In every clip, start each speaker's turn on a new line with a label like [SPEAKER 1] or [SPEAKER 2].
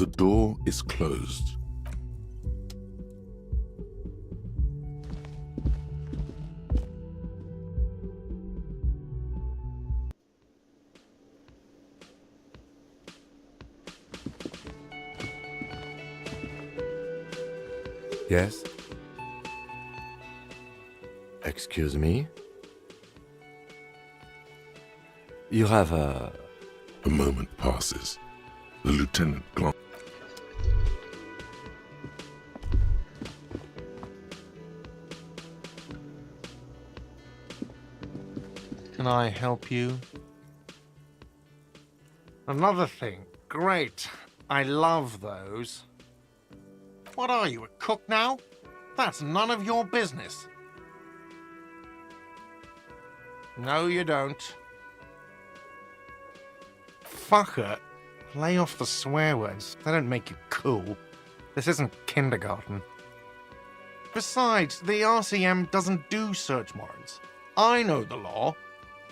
[SPEAKER 1] The door is closed.
[SPEAKER 2] Yes? Excuse me? You have a...
[SPEAKER 1] A moment passes. The lieutenant glances.
[SPEAKER 3] Can I help you? Another thing. Great. I love those. What are you, a cook now? That's none of your business. No, you don't. Fucker. Lay off the swear words. They don't make you cool. This isn't kindergarten. Besides, the RCM doesn't do search warrants. I know the law.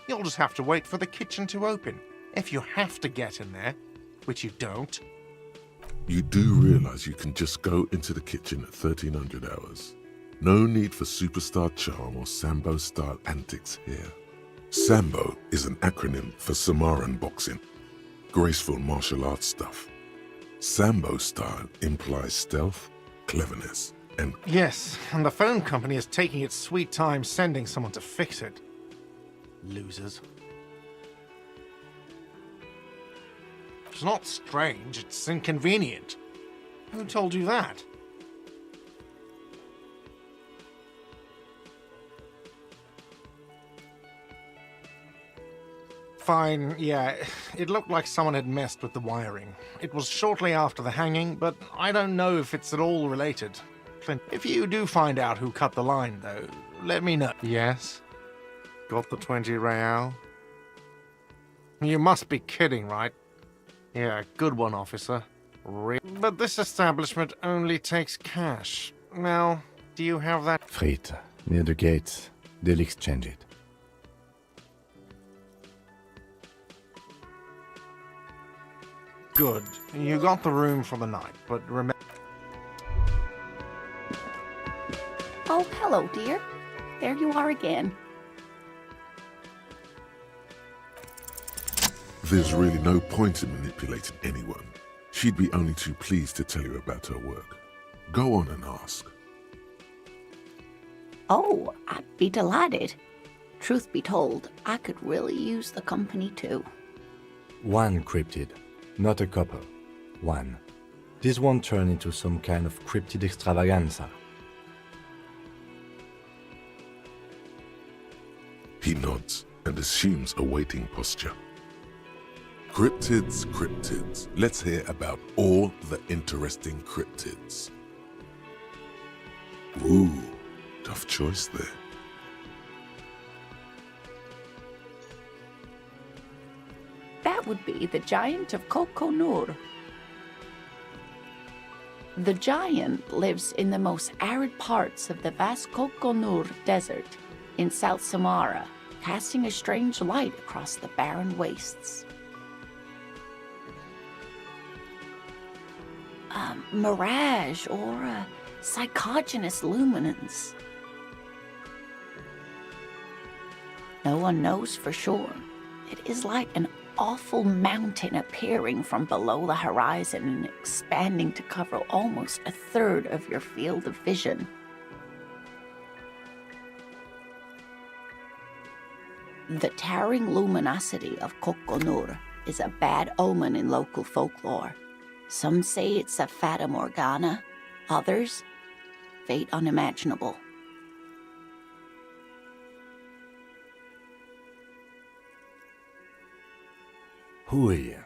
[SPEAKER 3] You'll just have to wait for the kitchen to open. If you have to get in there, which you don't.
[SPEAKER 1] You do realize you can just go into the kitchen at 1300 hours. No need for superstar charm or Sambo-style antics here. Sambo is an acronym for Samoan boxing. Graceful martial arts stuff. Sambo style implies stealth, cleverness, and...
[SPEAKER 3] Yes, and the phone company is taking its sweet time sending someone to fix it. Losers. It's not strange, it's inconvenient. Who told you that? Fine, yeah, it looked like someone had messed with the wiring. It was shortly after the hanging, but I don't know if it's at all related. Clint, if you do find out who cut the line, though, let me know. Yes? Got the 20 real? You must be kidding, right? Yeah, good one, officer. But this establishment only takes cash. Now, do you have that?
[SPEAKER 2] Friet, near the gates. They'll exchange it.
[SPEAKER 3] Good. You got the room for the night, but remember...
[SPEAKER 4] Oh, hello, dear. There you are again.
[SPEAKER 1] There's really no point in manipulating anyone. She'd be only too pleased to tell you about her work. Go on and ask.
[SPEAKER 4] Oh, I'd be delighted. Truth be told, I could really use the company too.
[SPEAKER 2] One cryptid, not a couple. One. This won't turn into some kind of cryptid extravaganza.
[SPEAKER 1] He nods and assumes a waiting posture. Cryptids, cryptids. Let's hear about all the interesting cryptids. Ooh, tough choice there.
[SPEAKER 4] That would be the giant of Kokonur. The giant lives in the most arid parts of the vast Kokonur Desert in South Samara, casting a strange light across the barren wastes. A mirage or a psychogenous luminance. No one knows for sure. It is like an awful mountain appearing from below the horizon and expanding to cover almost a third of your field of vision. The towering luminosity of Kokonur is a bad omen in local folklore. Some say it's a fata morgana, others, fate unimaginable.
[SPEAKER 2] Hooey.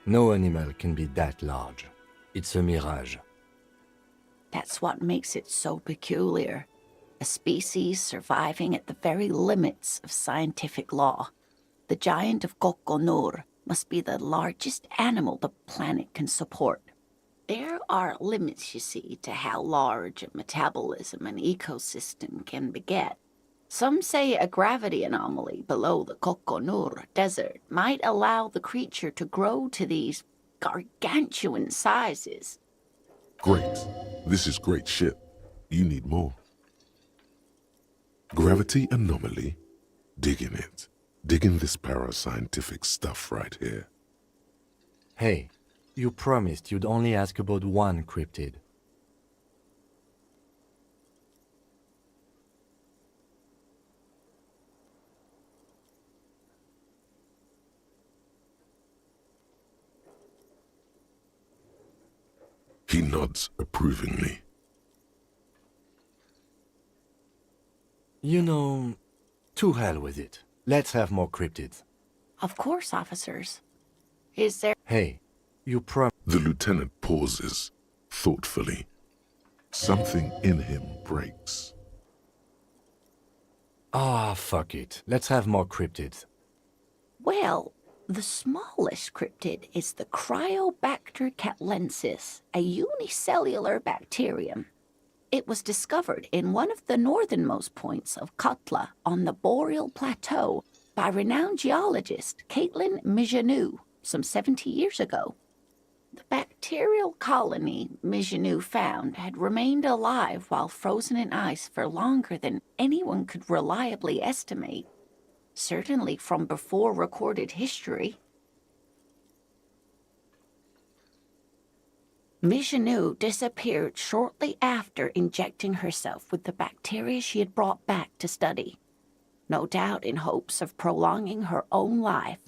[SPEAKER 2] No animal can be that large. It's a mirage.
[SPEAKER 4] That's what makes it so peculiar. A species surviving at the very limits of scientific law. The giant of Kokonur must be the largest animal the planet can support. There are limits, you see, to how large a metabolism an ecosystem can beget. Some say a gravity anomaly below the Kokonur Desert might allow the creature to grow to these gargantuan sizes.
[SPEAKER 1] Great. This is great shit. You need more. Gravity anomaly? Digging it. Digging this parascientific stuff right here.
[SPEAKER 2] Hey, you promised you'd only ask about one cryptid.
[SPEAKER 1] He nods approvingly.
[SPEAKER 2] You know, to hell with it. Let's have more cryptids.
[SPEAKER 4] Of course, officers. Is there...
[SPEAKER 2] Hey, you promised...
[SPEAKER 1] The lieutenant pauses, thoughtfully. Something in him breaks.
[SPEAKER 2] Ah, fuck it. Let's have more cryptids.
[SPEAKER 4] Well, the smallest cryptid is the Cryobacter catlensis, a unicellular bacterium. It was discovered in one of the northernmost points of Katla on the Boreal Plateau by renowned geologist Caitlin Mijanou some 70 years ago. The bacterial colony Mijanou found had remained alive while frozen in ice for longer than anyone could reliably estimate, certainly from before recorded history. Mijanou disappeared shortly after injecting herself with the bacteria she had brought back to study, no doubt in hopes of prolonging her own life.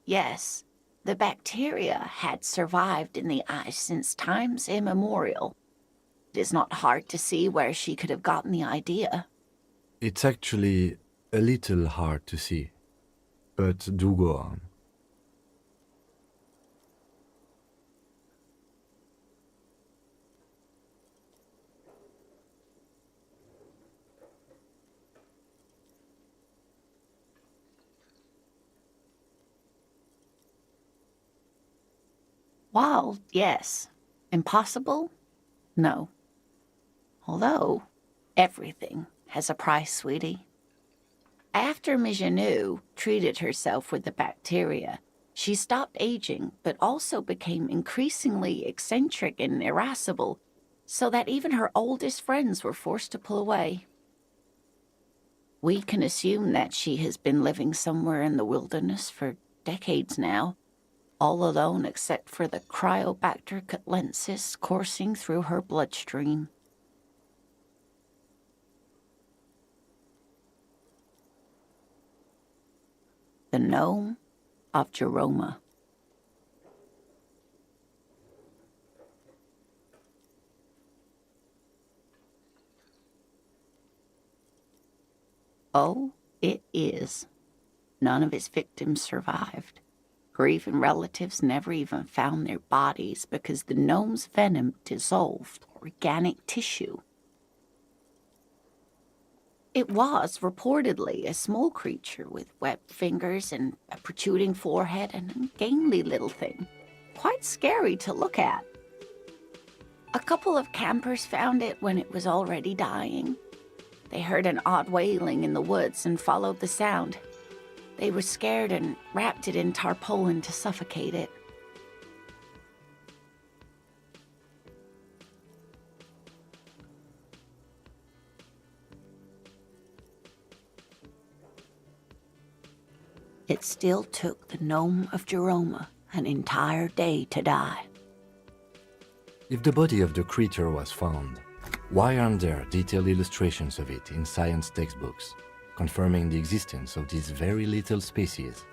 [SPEAKER 4] Yes, the bacteria had survived in the ice since times immemorial. It is not hard to see where she could have gotten the idea.
[SPEAKER 2] It's actually a little hard to see. But do go on.
[SPEAKER 4] Wild, yes. Impossible? No. Although, everything has a price, sweetie. After Mijanou treated herself with the bacteria, she stopped aging, but also became increasingly eccentric and irascible, so that even her oldest friends were forced to pull away. We can assume that she has been living somewhere in the wilderness for decades now, all alone except for the Cryobacter catlensis coursing through her bloodstream. The gnome of Jeroma. Oh, it is. None of his victims survived. Grieving relatives never even found their bodies because the gnome's venom dissolved organic tissue. It was reportedly a small creature with webbed fingers and a protruding forehead and a ungainly little thing. Quite scary to look at. A couple of campers found it when it was already dying. They heard an odd wailing in the woods and followed the sound. They were scared and wrapped it in tarpaulin to suffocate it. It still took the gnome of Jeroma an entire day to die.
[SPEAKER 2] If the body of the creature was found, why aren't there detailed illustrations of it in science textbooks, confirming the existence of this very little species?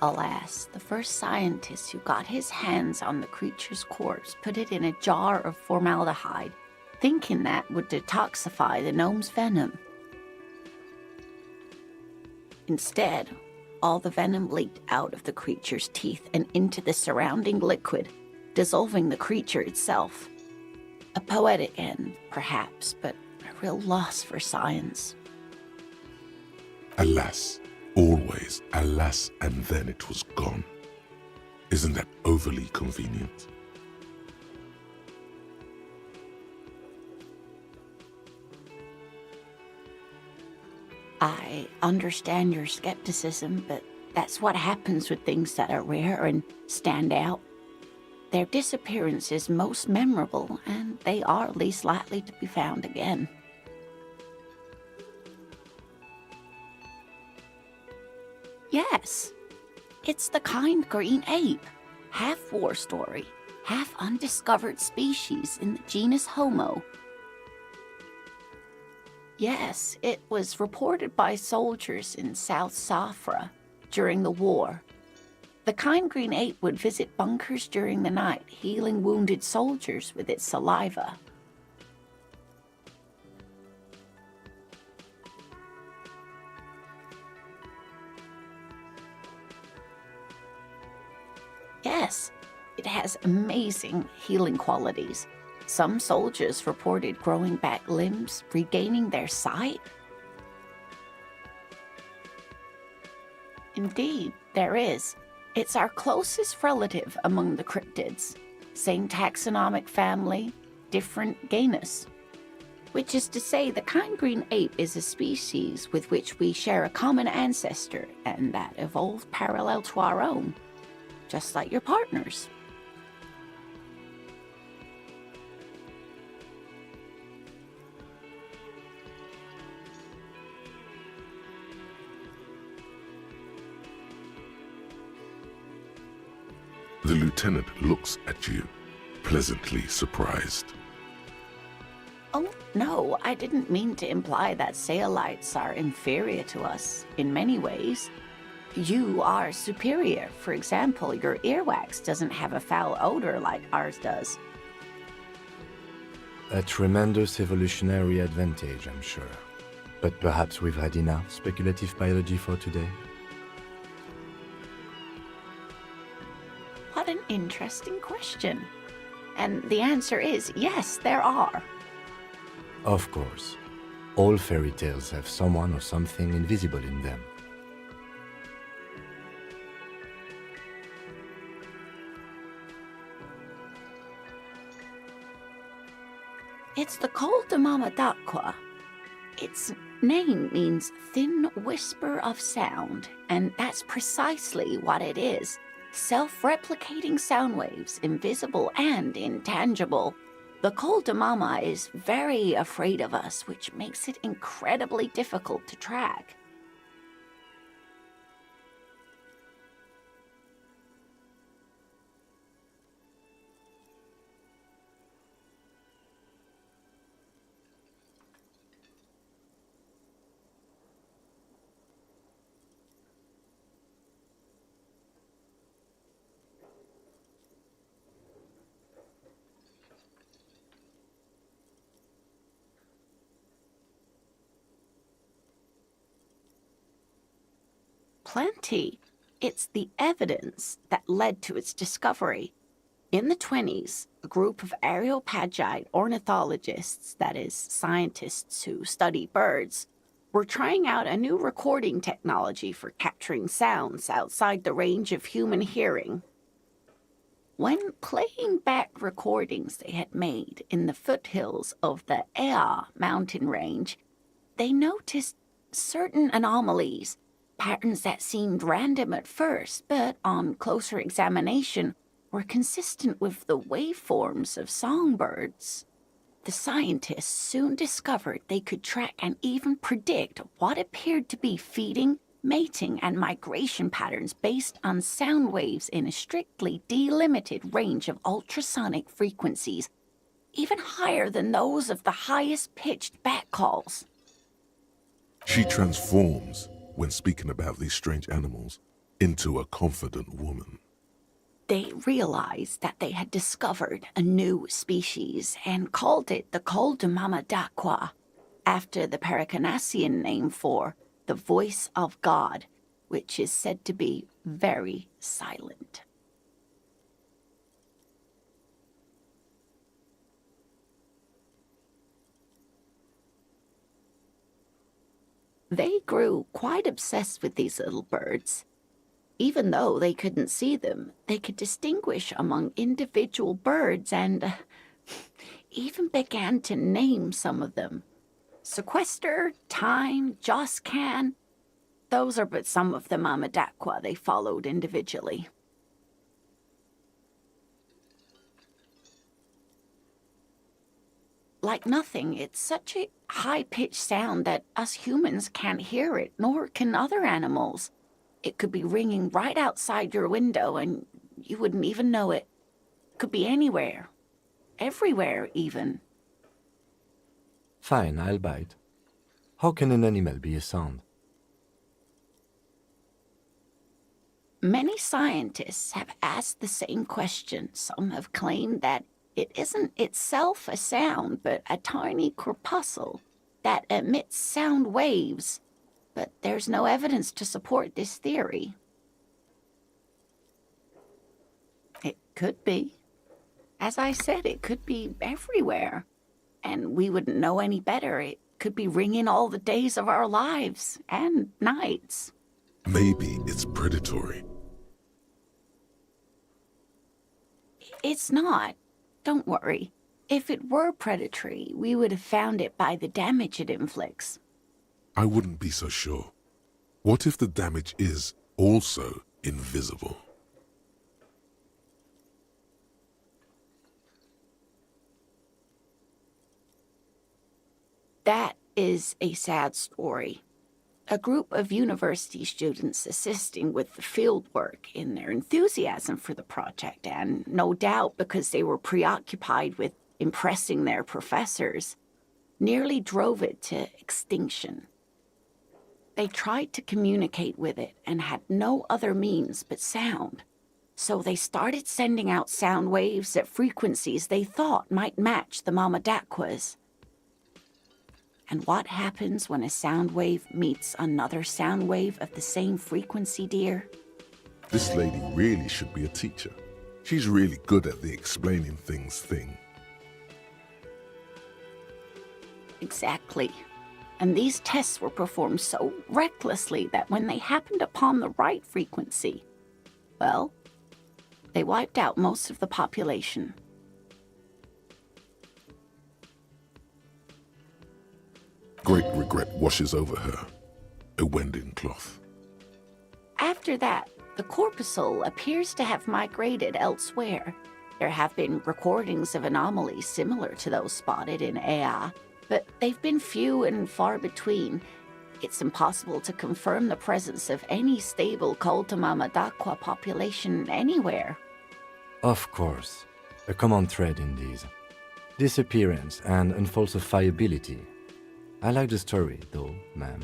[SPEAKER 4] Alas, the first scientist who got his hands on the creature's corpse put it in a jar of formaldehyde, thinking that would detoxify the gnome's venom. Instead, all the venom leaked out of the creature's teeth and into the surrounding liquid, dissolving the creature itself. A poetic end, perhaps, but a real loss for science.
[SPEAKER 1] Alas, always alas, and then it was gone. Isn't that overly convenient?
[SPEAKER 4] I understand your skepticism, but that's what happens with things that are rare and stand out. Their disappearance is most memorable, and they are least likely to be found again. Yes, it's the kind green ape, half war story, half undiscovered species in the genus Homo. Yes, it was reported by soldiers in South Safra during the war. The kind green ape would visit bunkers during the night, healing wounded soldiers with its saliva. Yes, it has amazing healing qualities. Some soldiers reported growing back limbs, regaining their sight. Indeed, there is. It's our closest relative among the cryptids. Same taxonomic family, different genus. Which is to say, the kind green ape is a species with which we share a common ancestor and that evolved parallel to our own, just like your partners.
[SPEAKER 1] The lieutenant looks at you, pleasantly surprised.
[SPEAKER 4] Oh, no, I didn't mean to imply that Saolites are inferior to us in many ways. You are superior. For example, your earwax doesn't have a foul odor like ours does.
[SPEAKER 2] A tremendous evolutionary advantage, I'm sure. But perhaps we've had enough speculative biology for today?
[SPEAKER 4] What an interesting question. And the answer is yes, there are.
[SPEAKER 2] Of course. All fairy tales have someone or something invisible in them.
[SPEAKER 4] It's the Col de Mama d'Aqua. Its name means thin whisper of sound, and that's precisely what it is. Self-replicating sound waves, invisible and intangible. The Col de Mama is very afraid of us, which makes it incredibly difficult to track. Plenty. It's the evidence that led to its discovery. In the 1920s, a group of Areopagite ornithologists, that is, scientists who study birds, were trying out a new recording technology for capturing sounds outside the range of human hearing. When playing back recordings they had made in the foothills of the Ea mountain range, they noticed certain anomalies, patterns that seemed random at first, but on closer examination were consistent with the waveforms of songbirds. The scientists soon discovered they could track and even predict what appeared to be feeding, mating, and migration patterns based on sound waves in a strictly delimited range of ultrasonic frequencies, even higher than those of the highest-pitched bat calls.
[SPEAKER 1] She transforms, when speaking about these strange animals, into a confident woman.
[SPEAKER 4] They realized that they had discovered a new species and called it the Col de Mama d'Aqua, after the Paracanassian name for the voice of God, which is said to be very silent. They grew quite obsessed with these little birds. Even though they couldn't see them, they could distinguish among individual birds and even began to name some of them. Sequester, Time, Joscan. Those are but some of the Mamadakwa they followed individually. Like nothing, it's such a high-pitched sound that us humans can't hear it, nor can other animals. It could be ringing right outside your window and you wouldn't even know it. Could be anywhere. Everywhere, even.
[SPEAKER 2] Fine, I'll bite. How can an animal be a sound?
[SPEAKER 4] Many scientists have asked the same question. Some have claimed that it isn't itself a sound, but a tiny corpuscle that emits sound waves. But there's no evidence to support this theory. It could be. As I said, it could be everywhere. And we wouldn't know any better. It could be ringing all the days of our lives and nights.
[SPEAKER 1] Maybe it's predatory.
[SPEAKER 4] It's not. Don't worry. If it were predatory, we would have found it by the damage it inflicts.
[SPEAKER 1] I wouldn't be so sure. What if the damage is also invisible?
[SPEAKER 4] That is a sad story. A group of university students assisting with the field work in their enthusiasm for the project, and no doubt because they were preoccupied with impressing their professors, nearly drove it to extinction. They tried to communicate with it and had no other means but sound. So they started sending out sound waves at frequencies they thought might match the Mamadakwas. And what happens when a sound wave meets another sound wave of the same frequency, dear?
[SPEAKER 1] This lady really should be a teacher. She's really good at the explaining things thing.
[SPEAKER 4] Exactly. And these tests were performed so recklessly that when they happened upon the right frequency, well, they wiped out most of the population.
[SPEAKER 1] Great regret washes over her. A wending cloth.
[SPEAKER 4] After that, the corpuscle appears to have migrated elsewhere. There have been recordings of anomalies similar to those spotted in Ea, but they've been few and far between. It's impossible to confirm the presence of any stable Mamadakwa population anywhere.
[SPEAKER 2] Of course. A common thread in these. Disappearance and unfalsifiability. I like the story, though, ma'am.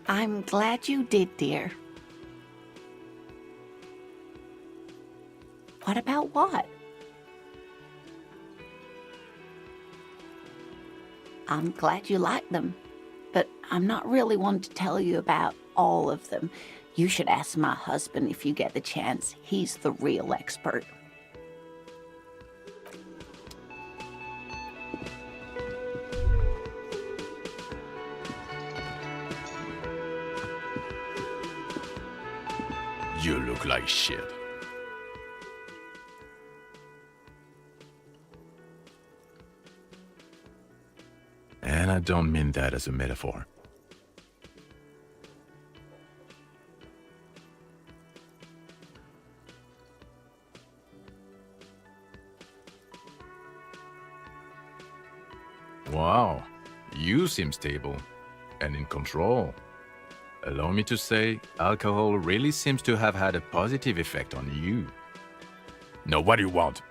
[SPEAKER 4] I'm glad you did, dear. What about what? I'm glad you like them, but I'm not really one to tell you about all of them. You should ask my husband if you get the chance. He's the real expert.
[SPEAKER 5] You look like shit. And I don't mean that as a metaphor. Wow, you seem stable and in control. Allow me to say, alcohol really seems to have had a positive effect on you. Now, what do you want?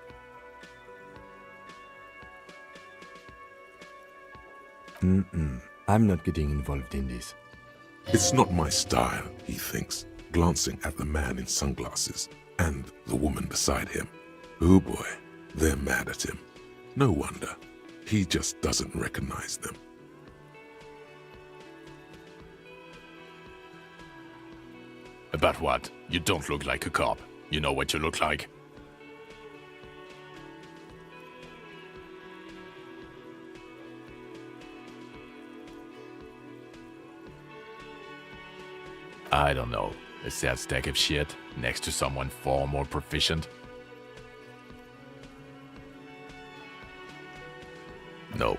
[SPEAKER 2] I'm not getting involved in this.
[SPEAKER 1] It's not my style, he thinks, glancing at the man in sunglasses and the woman beside him. Oh boy, they're mad at him. No wonder. He just doesn't recognize them.
[SPEAKER 5] About what? You don't look like a cop. You know what you look like? I don't know. A sad stack of shit next to someone far more proficient? No.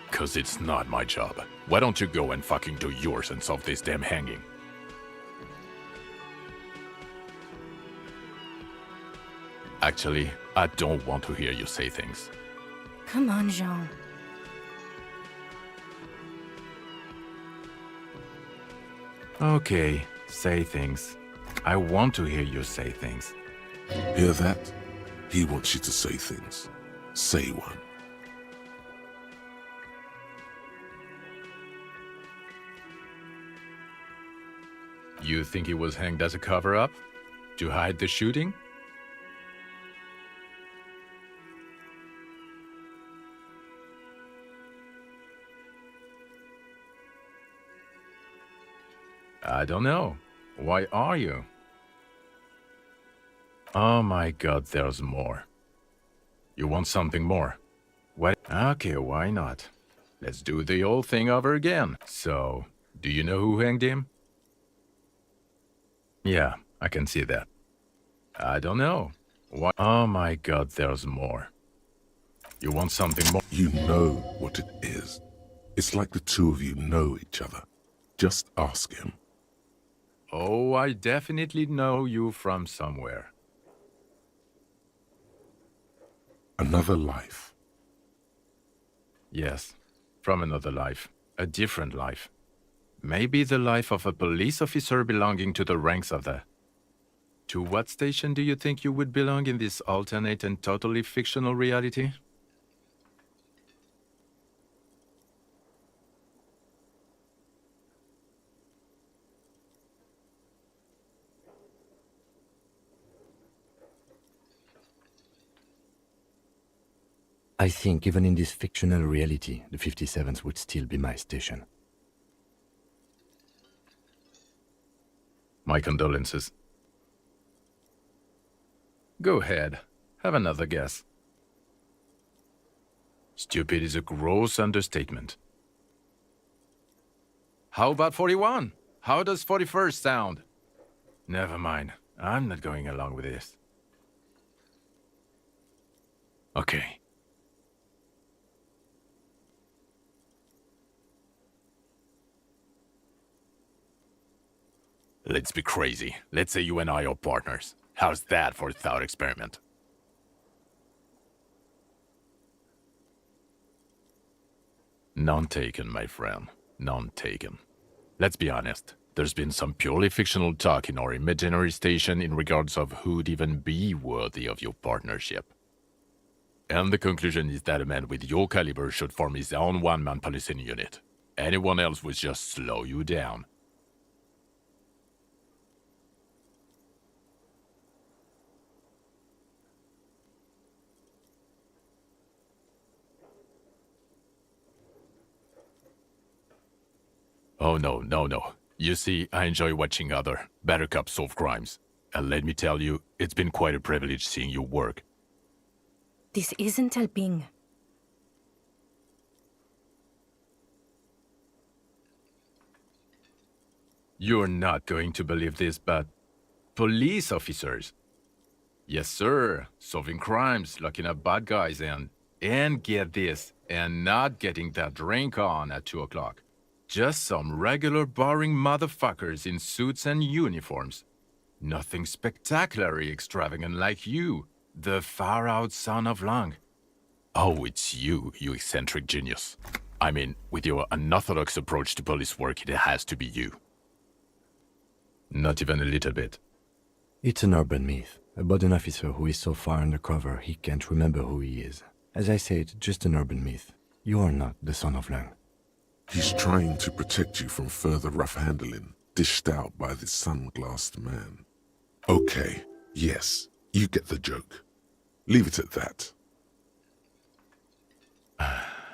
[SPEAKER 5] Cause it's not my job. Why don't you go and fucking do yours and solve this damn hanging? Actually, I don't want to hear you say things.
[SPEAKER 6] Come on, Jean.
[SPEAKER 5] Okay, say things. I want to hear you say things.
[SPEAKER 1] Hear that? He wants you to say things. Say one.
[SPEAKER 5] You think he was hanged as a cover-up? To hide the shooting? I don't know. Why are you? Oh my god, there's more. You want something more? What? Okay, why not? Let's do the old thing over again. So, do you know who hanged him? Yeah, I can see that. I don't know. Why? Oh my god, there's more. You want something more?
[SPEAKER 1] You know what it is. It's like the two of you know each other. Just ask him.
[SPEAKER 5] Oh, I definitely know you from somewhere.
[SPEAKER 1] Another life.
[SPEAKER 5] Yes, from another life. A different life. Maybe the life of a police officer belonging to the ranks of the... To what station do you think you would belong in this alternate and totally fictional reality?
[SPEAKER 2] I think even in this fictional reality, the 57th would still be my station.
[SPEAKER 5] My condolences. Go ahead. Have another guess. Stupid is a gross understatement. How about 41? How does 41st sound? Never mind. I'm not going along with this. Okay. Let's be crazy. Let's say you and I are partners. How's that for a thought experiment? None taken, my friend. None taken. Let's be honest. There's been some purely fictional talk in our imaginary station in regards of who'd even be worthy of your partnership. And the conclusion is that a man with your caliber should form his own one-man policing unit. Anyone else would just slow you down. Oh, no. You see, I enjoy watching other, better cops solve crimes. And let me tell you, it's been quite a privilege seeing you work.
[SPEAKER 6] This isn't helping.
[SPEAKER 5] You're not going to believe this, but... police officers. Yes, sir. Solving crimes, locking up bad guys, and get this, and not getting that drink on at 2 o'clock. Just some regular boring motherfuckers in suits and uniforms. Nothing spectacularly extravagant like you, the far-out son of Lang. Oh, it's you eccentric genius. I mean, with your unorthodox approach to police work, it has to be you. Not even a little bit.
[SPEAKER 2] It's an urban myth about an officer who is so far undercover he can't remember who he is. As I said, just an urban myth. You are not the son of Lang.
[SPEAKER 1] He's trying to protect you from further rough handling, dished out by this sunglassed man. Okay, yes, you get the joke. Leave it at that.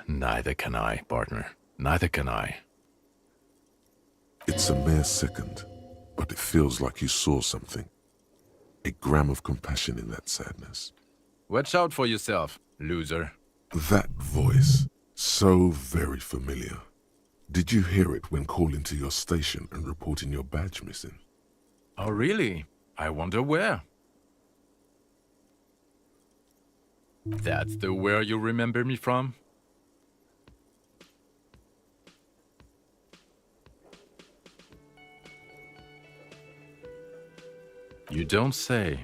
[SPEAKER 5] Neither can I, partner. Neither can I.
[SPEAKER 1] It's a mere second, but it feels like you saw something. A gram of compassion in that sadness.
[SPEAKER 5] Watch out for yourself, loser.
[SPEAKER 1] That voice, so very familiar. Did you hear it when calling to your station and reporting your badge missing?
[SPEAKER 5] Oh, really? I wonder where. That's the where you remember me from? You don't say.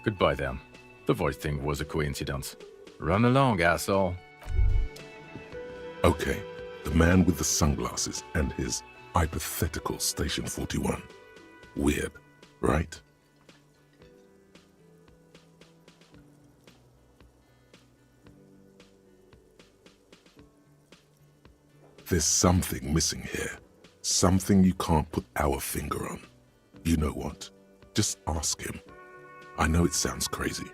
[SPEAKER 5] Goodbye then. The voice thing was a coincidence. Run along, asshole.
[SPEAKER 1] Okay, the man with the sunglasses and his hypothetical Station 41. Weird, right? There's something missing here. Something you can't put our finger on. You know what? Just ask him. I know it sounds crazy,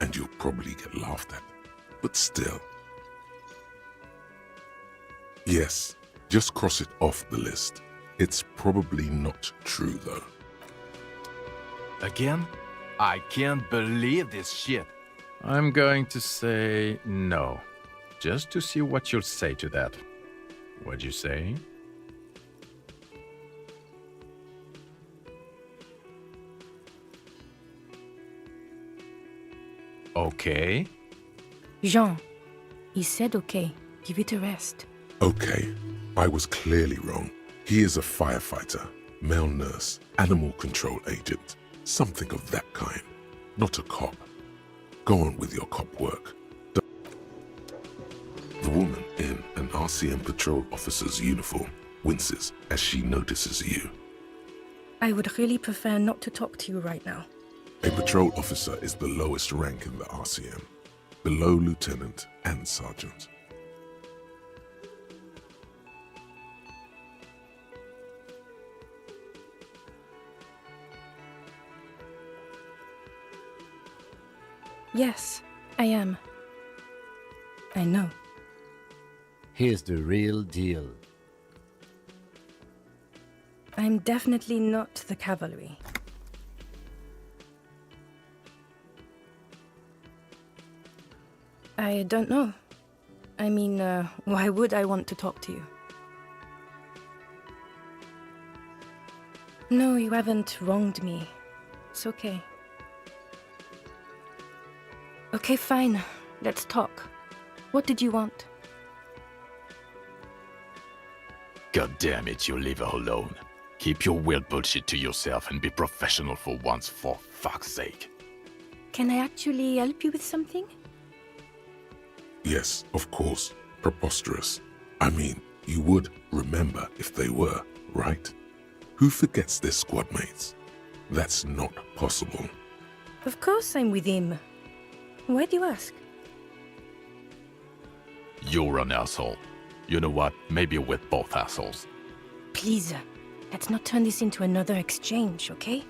[SPEAKER 1] and you'll probably get laughed at, but still. Yes, just cross it off the list. It's probably not true, though.
[SPEAKER 5] Again? I can't believe this shit. I'm going to say no, just to see what you'll say to that. What'd you say? Okay.
[SPEAKER 6] Jean, he said okay. Give it a rest.
[SPEAKER 1] Okay, I was clearly wrong. He is a firefighter, male nurse, animal control agent, something of that kind. Not a cop. Go on with your cop work. The woman in an RCM patrol officer's uniform winces as she notices you.
[SPEAKER 6] I would really prefer not to talk to you right now.
[SPEAKER 1] A patrol officer is the lowest rank in the RCM, below lieutenant and sergeant.
[SPEAKER 6] Yes, I am. I know.
[SPEAKER 2] Here's the real deal.
[SPEAKER 6] I'm definitely not the cavalry. I don't know. I mean, why would I want to talk to you? No, you haven't wronged me. It's okay. Okay, fine. Let's talk. What did you want?
[SPEAKER 5] God damn it, you leave her alone. Keep your weird bullshit to yourself and be professional for once, for fuck's sake.
[SPEAKER 6] Can I actually help you with something?
[SPEAKER 1] Yes, of course. Preposterous. I mean, you would remember if they were, right? Who forgets their squad mates? That's not possible.
[SPEAKER 6] Of course I'm with him. Why do you ask?
[SPEAKER 5] You're an asshole. You know what? Maybe we're both assholes.
[SPEAKER 6] Please, let's not turn this into another exchange, okay?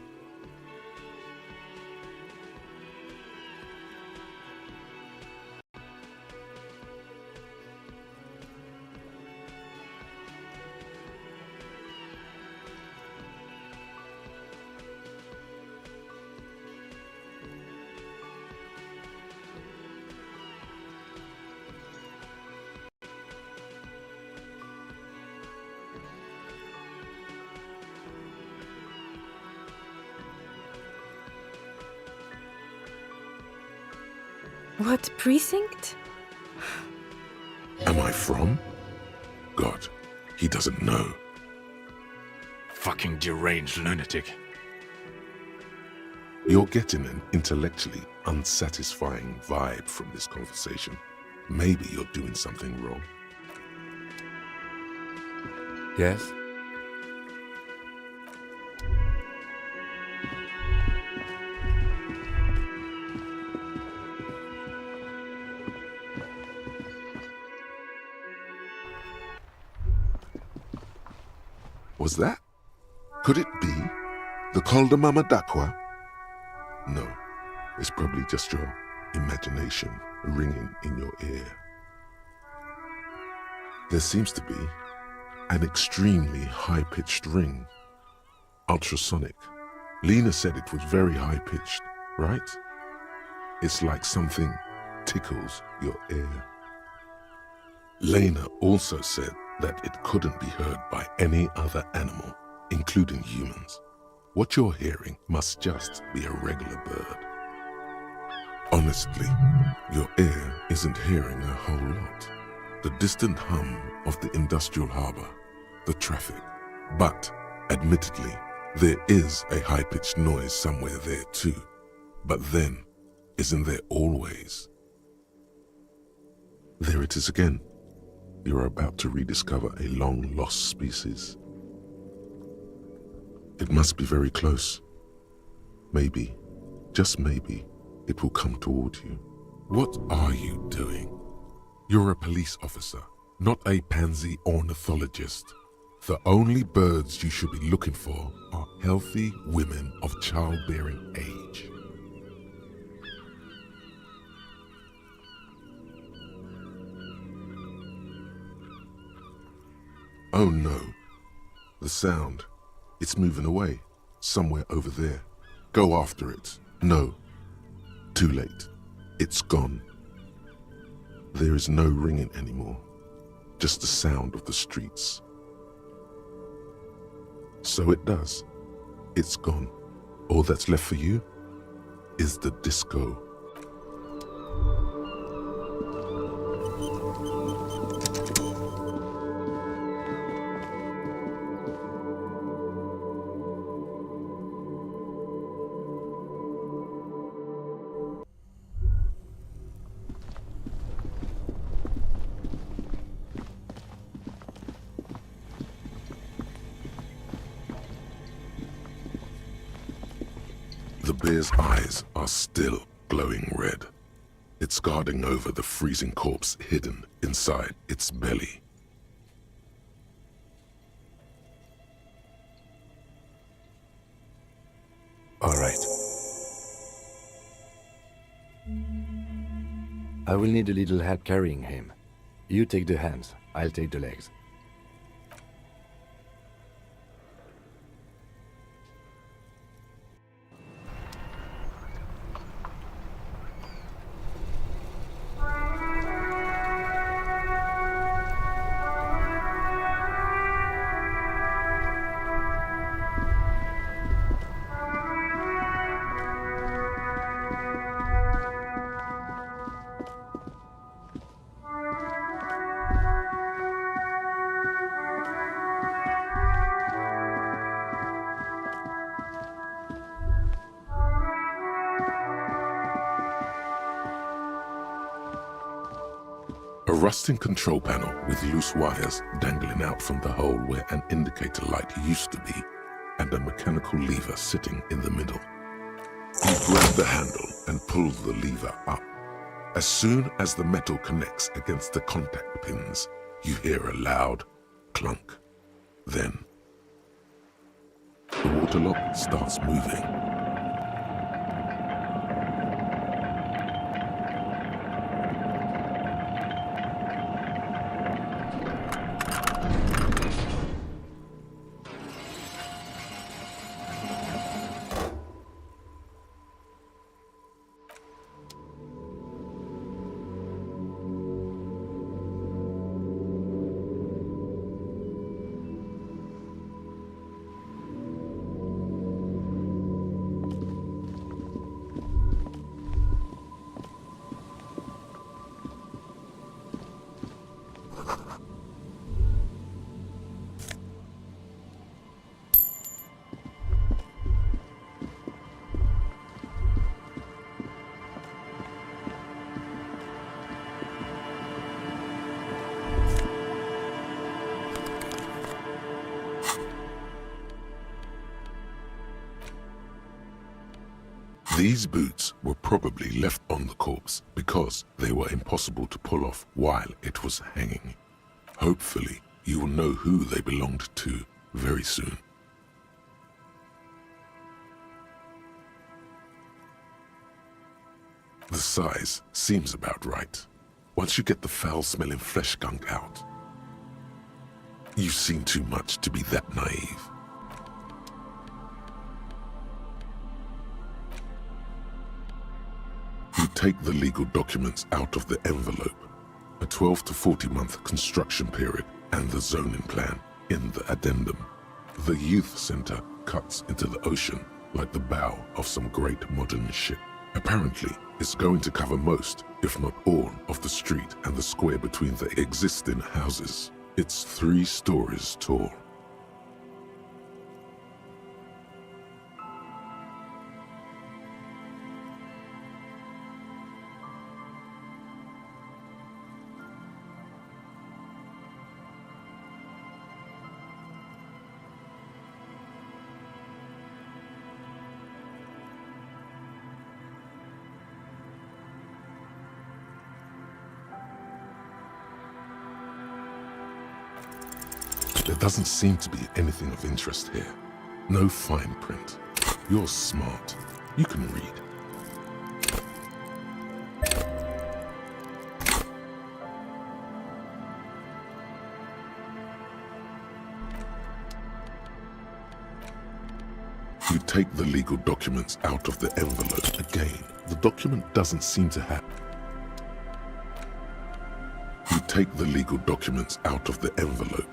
[SPEAKER 6] What precinct?
[SPEAKER 1] Am I from? God, he doesn't know.
[SPEAKER 5] Fucking deranged lunatic.
[SPEAKER 1] You're getting an intellectually unsatisfying vibe from this conversation. Maybe you're doing something wrong.
[SPEAKER 2] Yes?
[SPEAKER 1] Was that? Could it be the Col de Mama Dakwa? No, it's probably just your imagination ringing in your ear. There seems to be an extremely high-pitched ring. Ultrasonic. Lena said it was very high-pitched, right? It's like something tickles your ear. Lena also said that it couldn't be heard by any other animal, including humans. What you're hearing must just be a regular bird. Honestly, your ear isn't hearing a whole lot. The distant hum of the industrial harbor, the traffic. But, admittedly, there is a high-pitched noise somewhere there too. But then, isn't there always? There it is again. You're about to rediscover a long-lost species. It must be very close. Maybe, just maybe, it will come toward you. What are you doing? You're a police officer, not a pansy ornithologist. The only birds you should be looking for are healthy women of childbearing age. Oh no, the sound. It's moving away, somewhere over there. Go after it. No, too late. It's gone. There is no ringing anymore, just the sound of the streets. So it does. It's gone. All that's left for you is the disco. The bear's eyes are still glowing red. It's guarding over the freezing corpse hidden inside its belly.
[SPEAKER 2] All right. I will need a little help carrying him. You take the hands, I'll take the legs.
[SPEAKER 1] A rusting control panel with loose wires dangling out from the hole where an indicator light used to be, and a mechanical lever sitting in the middle. You grab the handle and pull the lever up. As soon as the metal connects against the contact pins, you hear a loud clunk. Then, the water lock starts moving. These boots were probably left on the corpse because they were impossible to pull off while it was hanging. Hopefully, you will know who they belonged to very soon. The size seems about right. Once you get the foul-smelling flesh gunk out, You've seen too much to be that naive. You take the legal documents out of the envelope, a 12 to 40 month construction period, and the zoning plan in the addendum. The youth center cuts into the ocean like the bow of some great modern ship. Apparently, it's going to cover most, if not all, of the street and the square between the existing houses. It's 3 stories tall. There doesn't seem to be anything of interest here. No fine print. You're smart. You can read. You take the legal documents out of the envelope. Again, the document doesn't seem to have. You take the legal documents out of the envelope.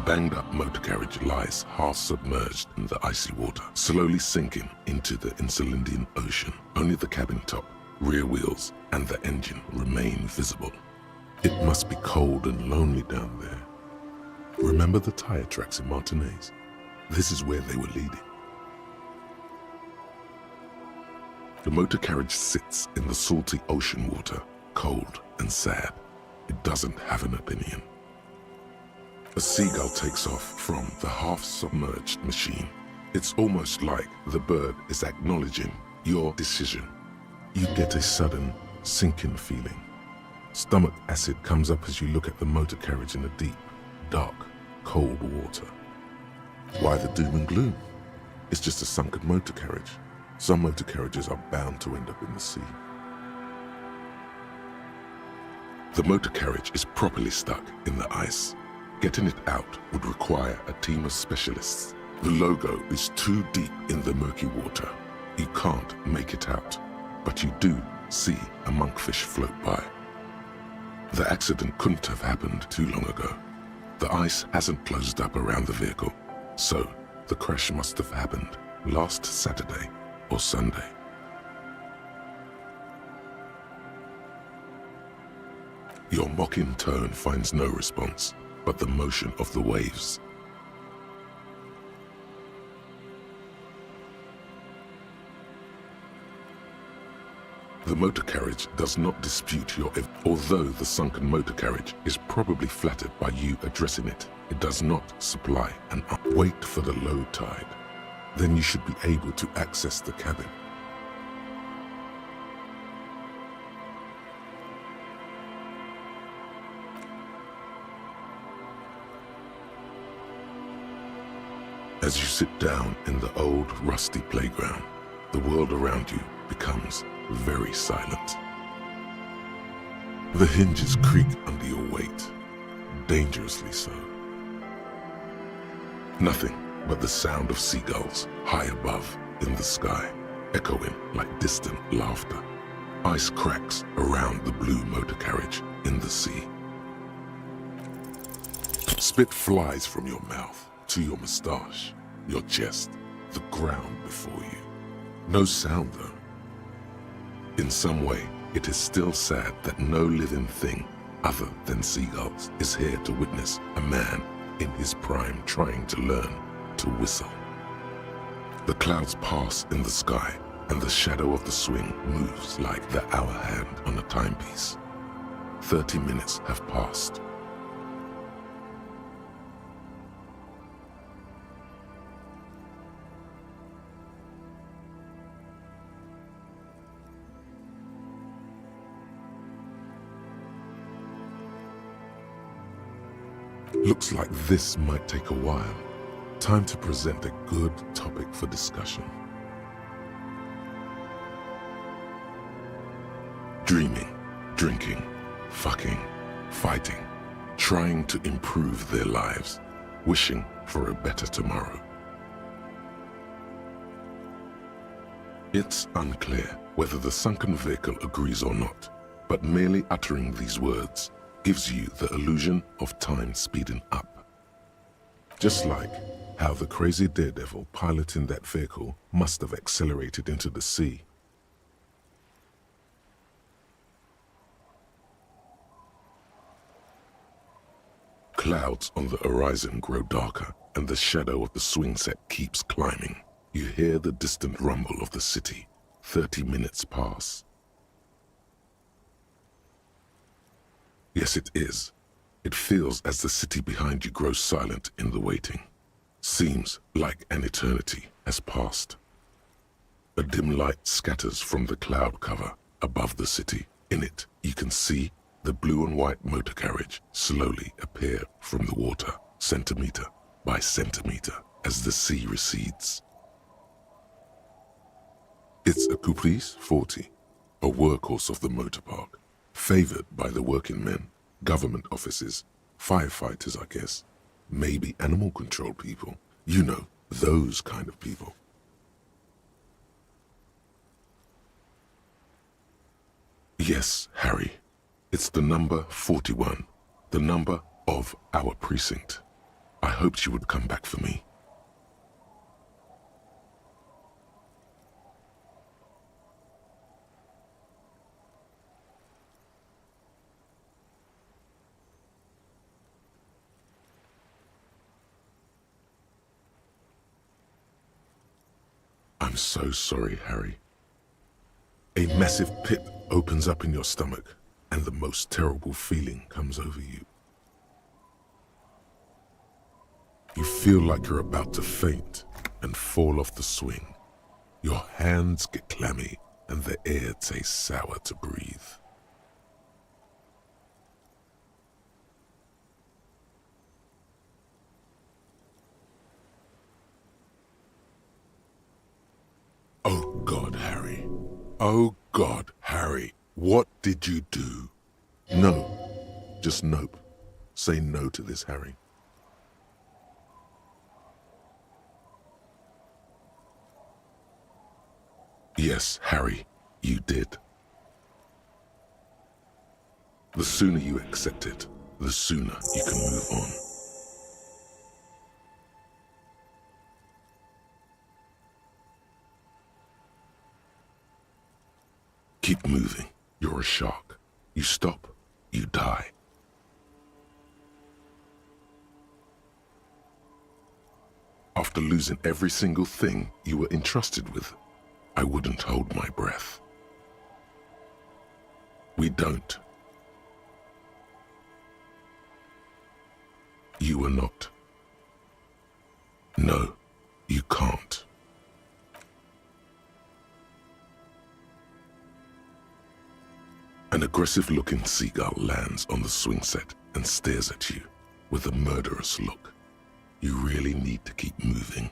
[SPEAKER 1] banged-up motor carriage lies half-submerged in the icy water, slowly sinking into the Insulindian Ocean. Only the cabin top, rear wheels, and the engine remain visible. It must be cold and lonely down there. Remember the tire tracks in Martinez? This is where they were leading. The motor carriage sits in the salty ocean water, cold and sad. It doesn't have an opinion. A seagull takes off from the half-submerged machine. It's almost like the bird is acknowledging your decision. You get a sudden sinking feeling. Stomach acid comes up as you look at the motor carriage in the deep, dark, cold water. Why the doom and gloom? It's just a sunken motor carriage. Some motor carriages are bound to end up in the sea. The motor carriage is properly stuck in the ice. Getting it out would require a team of specialists. The logo is too deep in the murky water. You can't make it out, but you do see a monkfish float by. The accident couldn't have happened too long ago. The ice hasn't closed up around the vehicle, so the crash must have happened last Saturday or Sunday. Your mocking tone finds no response, but the motion of the waves. The motor carriage does not dispute your although the sunken motor carriage is probably flattered by you addressing it, it does not supply an wait for the low tide. Then you should be able to access the cabin. As you sit down in the old rusty playground, the world around you becomes very silent. The hinges creak under your weight, dangerously so. Nothing but the sound of seagulls high above in the sky, echoing like distant laughter. Ice cracks around the blue motor carriage in the sea. Spit flies from your mouth to your moustache, your chest, the ground before you. No sound though. In some way, it is still sad that no living thing other than seagulls is here to witness a man in his prime trying to learn to whistle. The clouds pass in the sky and the shadow of the swing moves like the hour hand on a timepiece. 30 minutes have passed. Looks like this might take a while. Time to present a good topic for discussion. Dreaming, drinking, fucking, fighting, trying to improve their lives, wishing for a better tomorrow. It's unclear whether the sunken vehicle agrees or not, but merely uttering these words gives you the illusion of time speeding up. Just like how the crazy daredevil piloting that vehicle must have accelerated into the sea. Clouds on the horizon grow darker and the shadow of the swing set keeps climbing. You hear the distant rumble of the city. 30 minutes pass. Yes, it is. It feels as the city behind you grows silent in the waiting. Seems like an eternity has passed. A dim light scatters from the cloud cover above the city. In it, you can see the blue and white motor carriage slowly appear from the water, centimeter by centimeter, as the sea recedes. It's a Caprice 40, a workhorse of the motor park. Favored by the working men, government offices, firefighters, I guess, maybe animal control people. You know, those kind of people. Yes, Harry, it's the number 41, the number of our precinct. I hoped you would come back for me. I'm so sorry, Harry. A massive pit opens up in your stomach, and the most terrible feeling comes over you. You feel like you're about to faint and fall off the swing. Your hands get clammy, and the air tastes sour to breathe. Oh God, Harry. Oh God, Harry. What did you do? No. Just nope. Say no to this, Harry. Yes, Harry, you did. The sooner you accept it, the sooner you can move on. Keep moving. You're a shark. You stop, you die. After losing every single thing you were entrusted with, I wouldn't hold my breath. We don't. You were not. No, you can't. An aggressive-looking seagull lands on the swing set and stares at you with a murderous look. You really need to keep moving.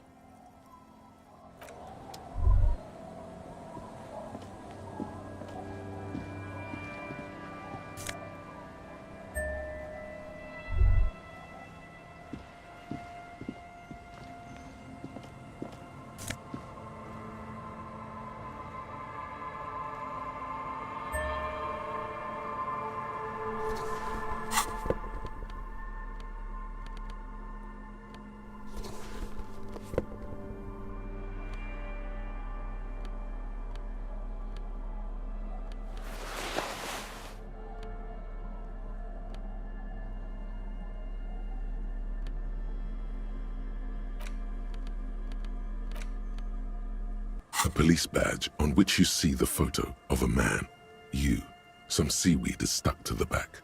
[SPEAKER 1] A police badge on which you see the photo of a man. Some seaweed is stuck to the back.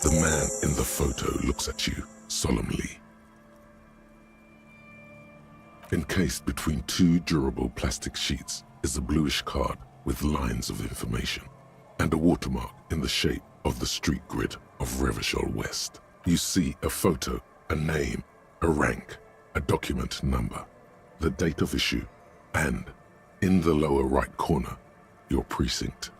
[SPEAKER 1] The man in the photo looks at you solemnly. Encased between two durable plastic sheets is a bluish card with lines of information and a watermark in the shape of the street grid of Revachol West. You see a photo, a name, a rank, a document number, the date of issue, and in the lower right corner, your precinct.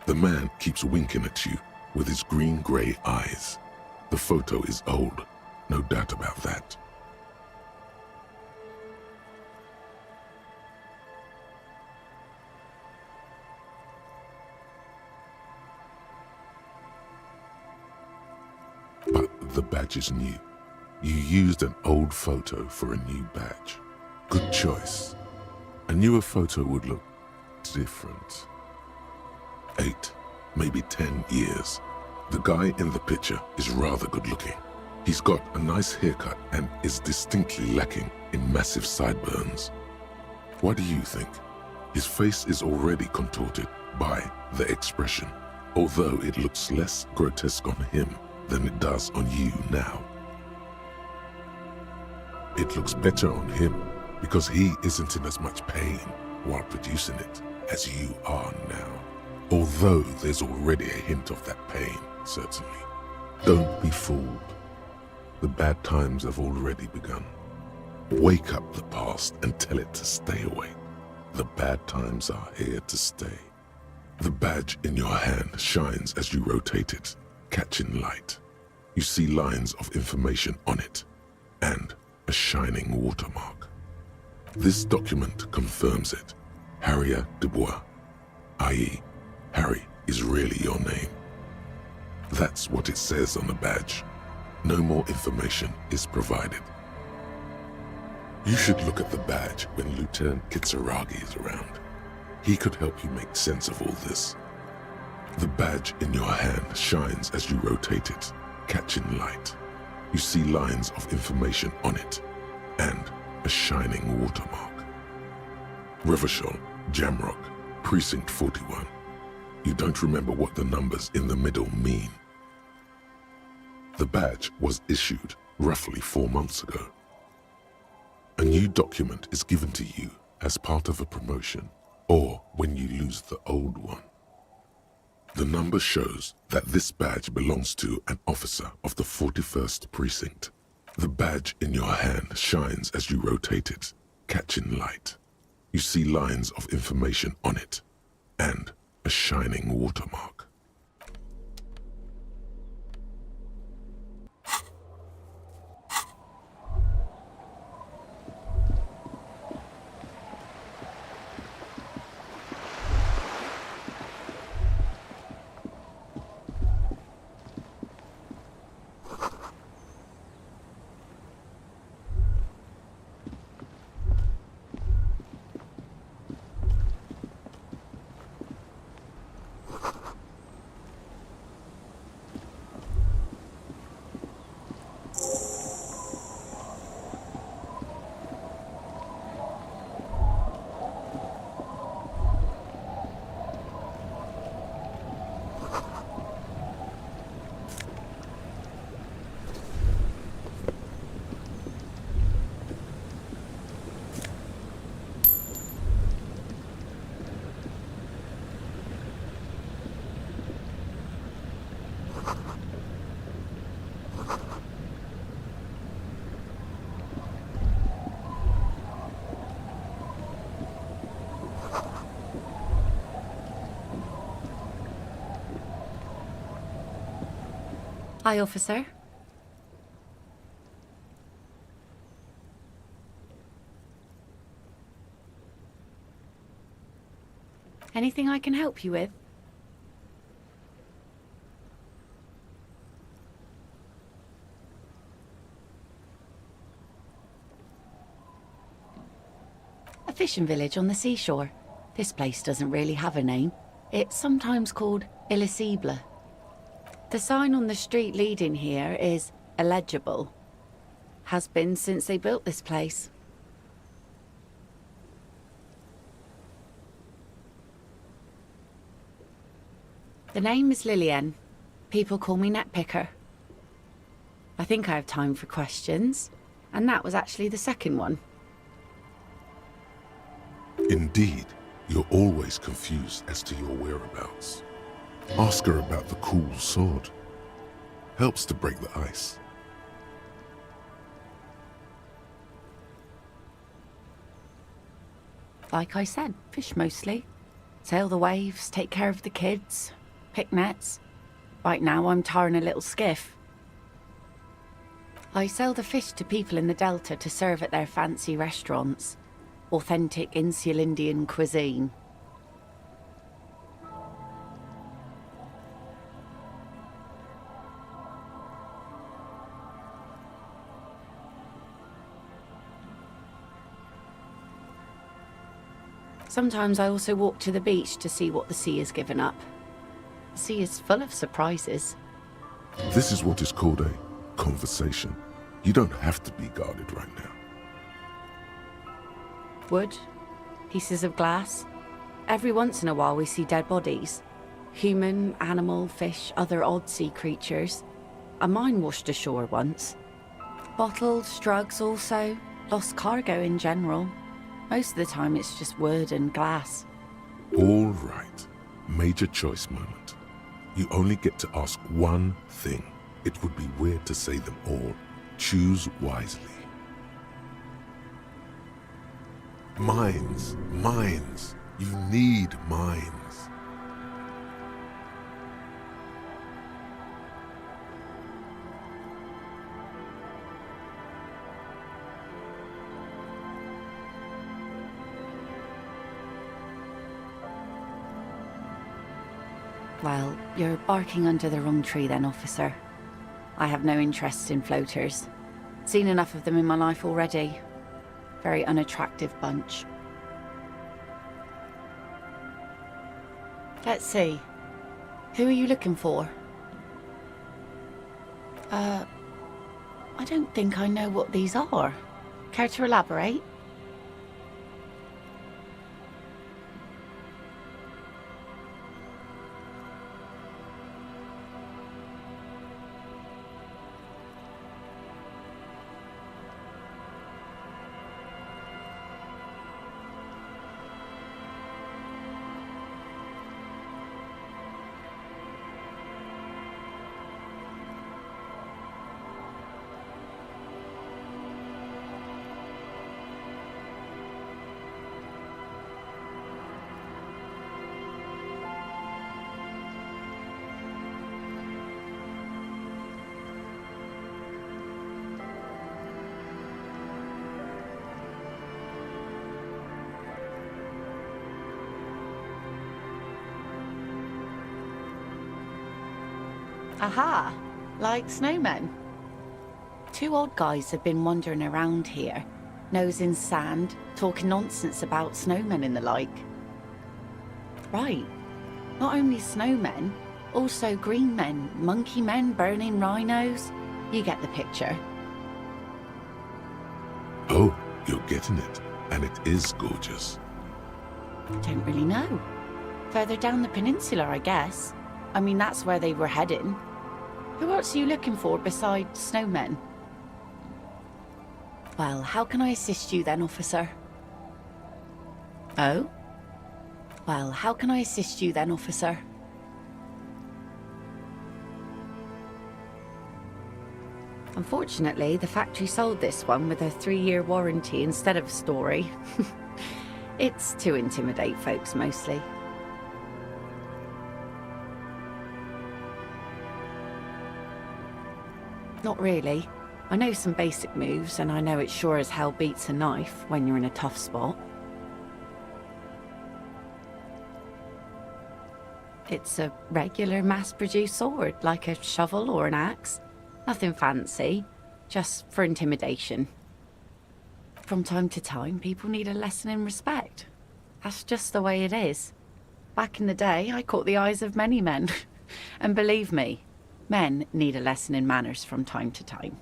[SPEAKER 1] The man keeps winking at you with his green-gray eyes. The photo is old, no doubt about that. But the badge is new. You used an old photo for a new badge. Good choice. A newer photo would look different. 8, maybe 10 years. The guy in the picture is rather good looking. He's got a nice haircut and is distinctly lacking in massive sideburns. What do you think? His face is already contorted by the expression, although it looks less grotesque on him than it does on you now. It looks better on him because he isn't in as much pain while producing it as you are now. Although there's already a hint of that pain, certainly. Don't be fooled. The bad times have already begun. Wake up the past and tell it to stay away. The bad times are here to stay. The badge in your hand shines as you rotate it, catching light. You see lines of information on it, and a shining watermark. This document confirms it. Harrier Dubois, i.e., Harry is really your name. That's what it says on the badge. No more information is provided. You should look at the badge when Lieutenant Kitsuragi is around. He could help you make sense of all this. The badge in your hand shines as you rotate it, catching light. You see lines of information on it, and a shining watermark. Revachol, Jamrock, Precinct 41. You don't remember what the numbers in the middle mean. The badge was issued roughly 4 months ago. A new document is given to you as part of a promotion, or when you lose the old one. The number shows that this badge belongs to an officer of the 41st Precinct. The badge in your hand shines as you rotate it, catching light. You see lines of information on it, and a shining watermark.
[SPEAKER 4] Hi, officer. Anything I can help you with? A fishing village on the seashore. This place doesn't really have a name. It's sometimes called Elysium. The sign on the street leading here is illegible. Has been since they built this place. The name is Lillian. People call me Netpicker. I think I have time for questions, and that was actually the second one.
[SPEAKER 1] Indeed, you're always confused as to your whereabouts. Ask her about the cool sword. Helps to break the ice.
[SPEAKER 4] Like I said, fish mostly. Sail the waves, take care of the kids, pick nets. Right now I'm tarring a little skiff. I sell the fish to people in the Delta to serve at their fancy restaurants. Authentic Insular Indian cuisine. Sometimes I also walk to the beach to see what the sea has given up. The sea is full of surprises.
[SPEAKER 1] This is what is called a conversation. You don't have to be guarded right now.
[SPEAKER 4] Wood, pieces of glass. Every once in a while we see dead bodies. Human, animal, fish, other odd sea creatures. A mine washed ashore once. Bottles, drugs also. Lost cargo in general. Most of the time it's just wood and glass.
[SPEAKER 1] All right. Major choice moment. You only get to ask one thing. It would be weird to say them all. Choose wisely. Mines. Mines. You need mines.
[SPEAKER 4] Well, you're barking under the wrong tree then, officer. I have no interest in floaters. Seen enough of them in my life already. Very unattractive bunch. Let's see. Who are you looking for? I don't think I know what these are. Care to elaborate? Aha! Like snowmen. Two odd guys have been wandering around here, nose in sand, talking nonsense about snowmen and the like. Right. Not only snowmen, also green men, monkey men burning rhinos. You get the picture.
[SPEAKER 1] Oh, you're getting it. And it is gorgeous.
[SPEAKER 4] Don't really know. Further down the peninsula, I guess. I mean, that's where they were heading. Who else are you looking for besides snowmen? Well, how can I assist you then, officer? Oh? Well, how can I assist you then, officer? Unfortunately, the factory sold this one with a 3-year warranty instead of a story. It's to intimidate folks, mostly. Not really. I know some basic moves, and I know it sure as hell beats a knife when you're in a tough spot. It's a regular mass-produced sword, like a shovel or an axe. Nothing fancy, just for intimidation. From time to time, people need a lesson in respect. That's just the way it is. Back in the day, I caught the eyes of many men. And believe me, men need a lesson in manners from time to time.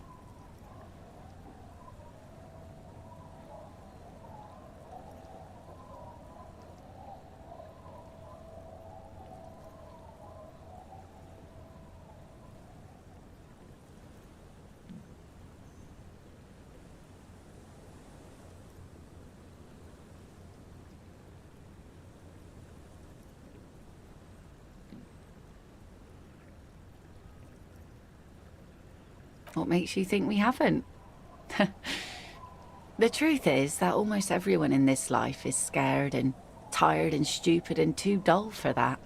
[SPEAKER 4] What makes you think we haven't? The truth is that almost everyone in this life is scared and tired and stupid and too dull for that.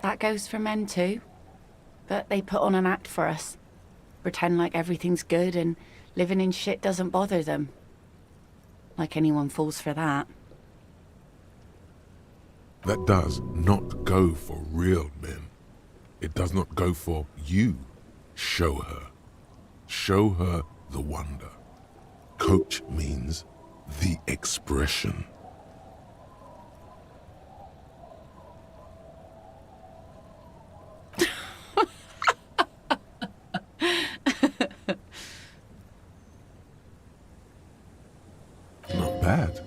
[SPEAKER 4] That goes for men too. But they put on an act for us. Pretend like everything's good and living in shit doesn't bother them. Like anyone falls for that.
[SPEAKER 1] That does not go for real men. It does not go for you. Show her. Show her the wonder. Coach means the expression. Not bad.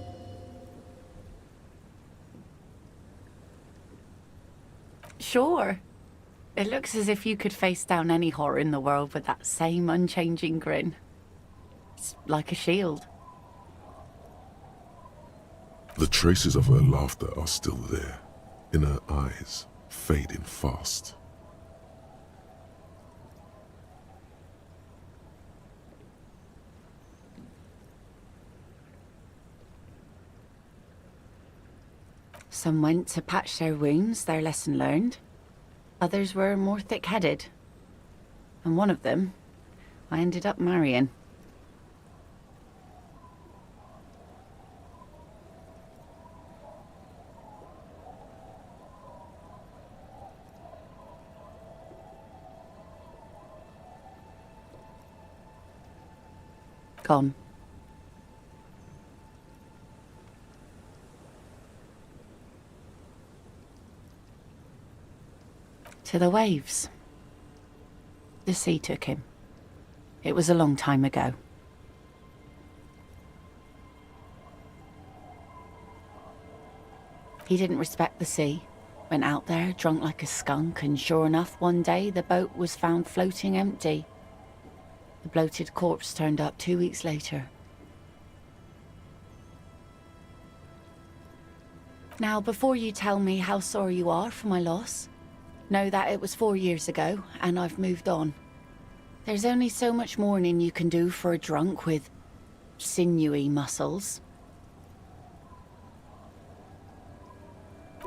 [SPEAKER 4] Sure. It looks as if you could face down any horror in the world with that same unchanging grin. It's like a shield.
[SPEAKER 1] The traces of her laughter are still there, in her eyes, fading fast.
[SPEAKER 4] Some went to patch their wounds, their lesson learned. Others were more thick-headed. And one of them, I ended up marrying. Gone. To the waves. The sea took him. It was a long time ago. He didn't respect the sea. Went out there, drunk like a skunk, and sure enough, one day the boat was found floating empty. The bloated corpse turned up 2 weeks later. Now, before you tell me how sorry you are for my loss, know that it was 4 years ago, and I've moved on. There's only so much mourning you can do for a drunk with sinewy muscles.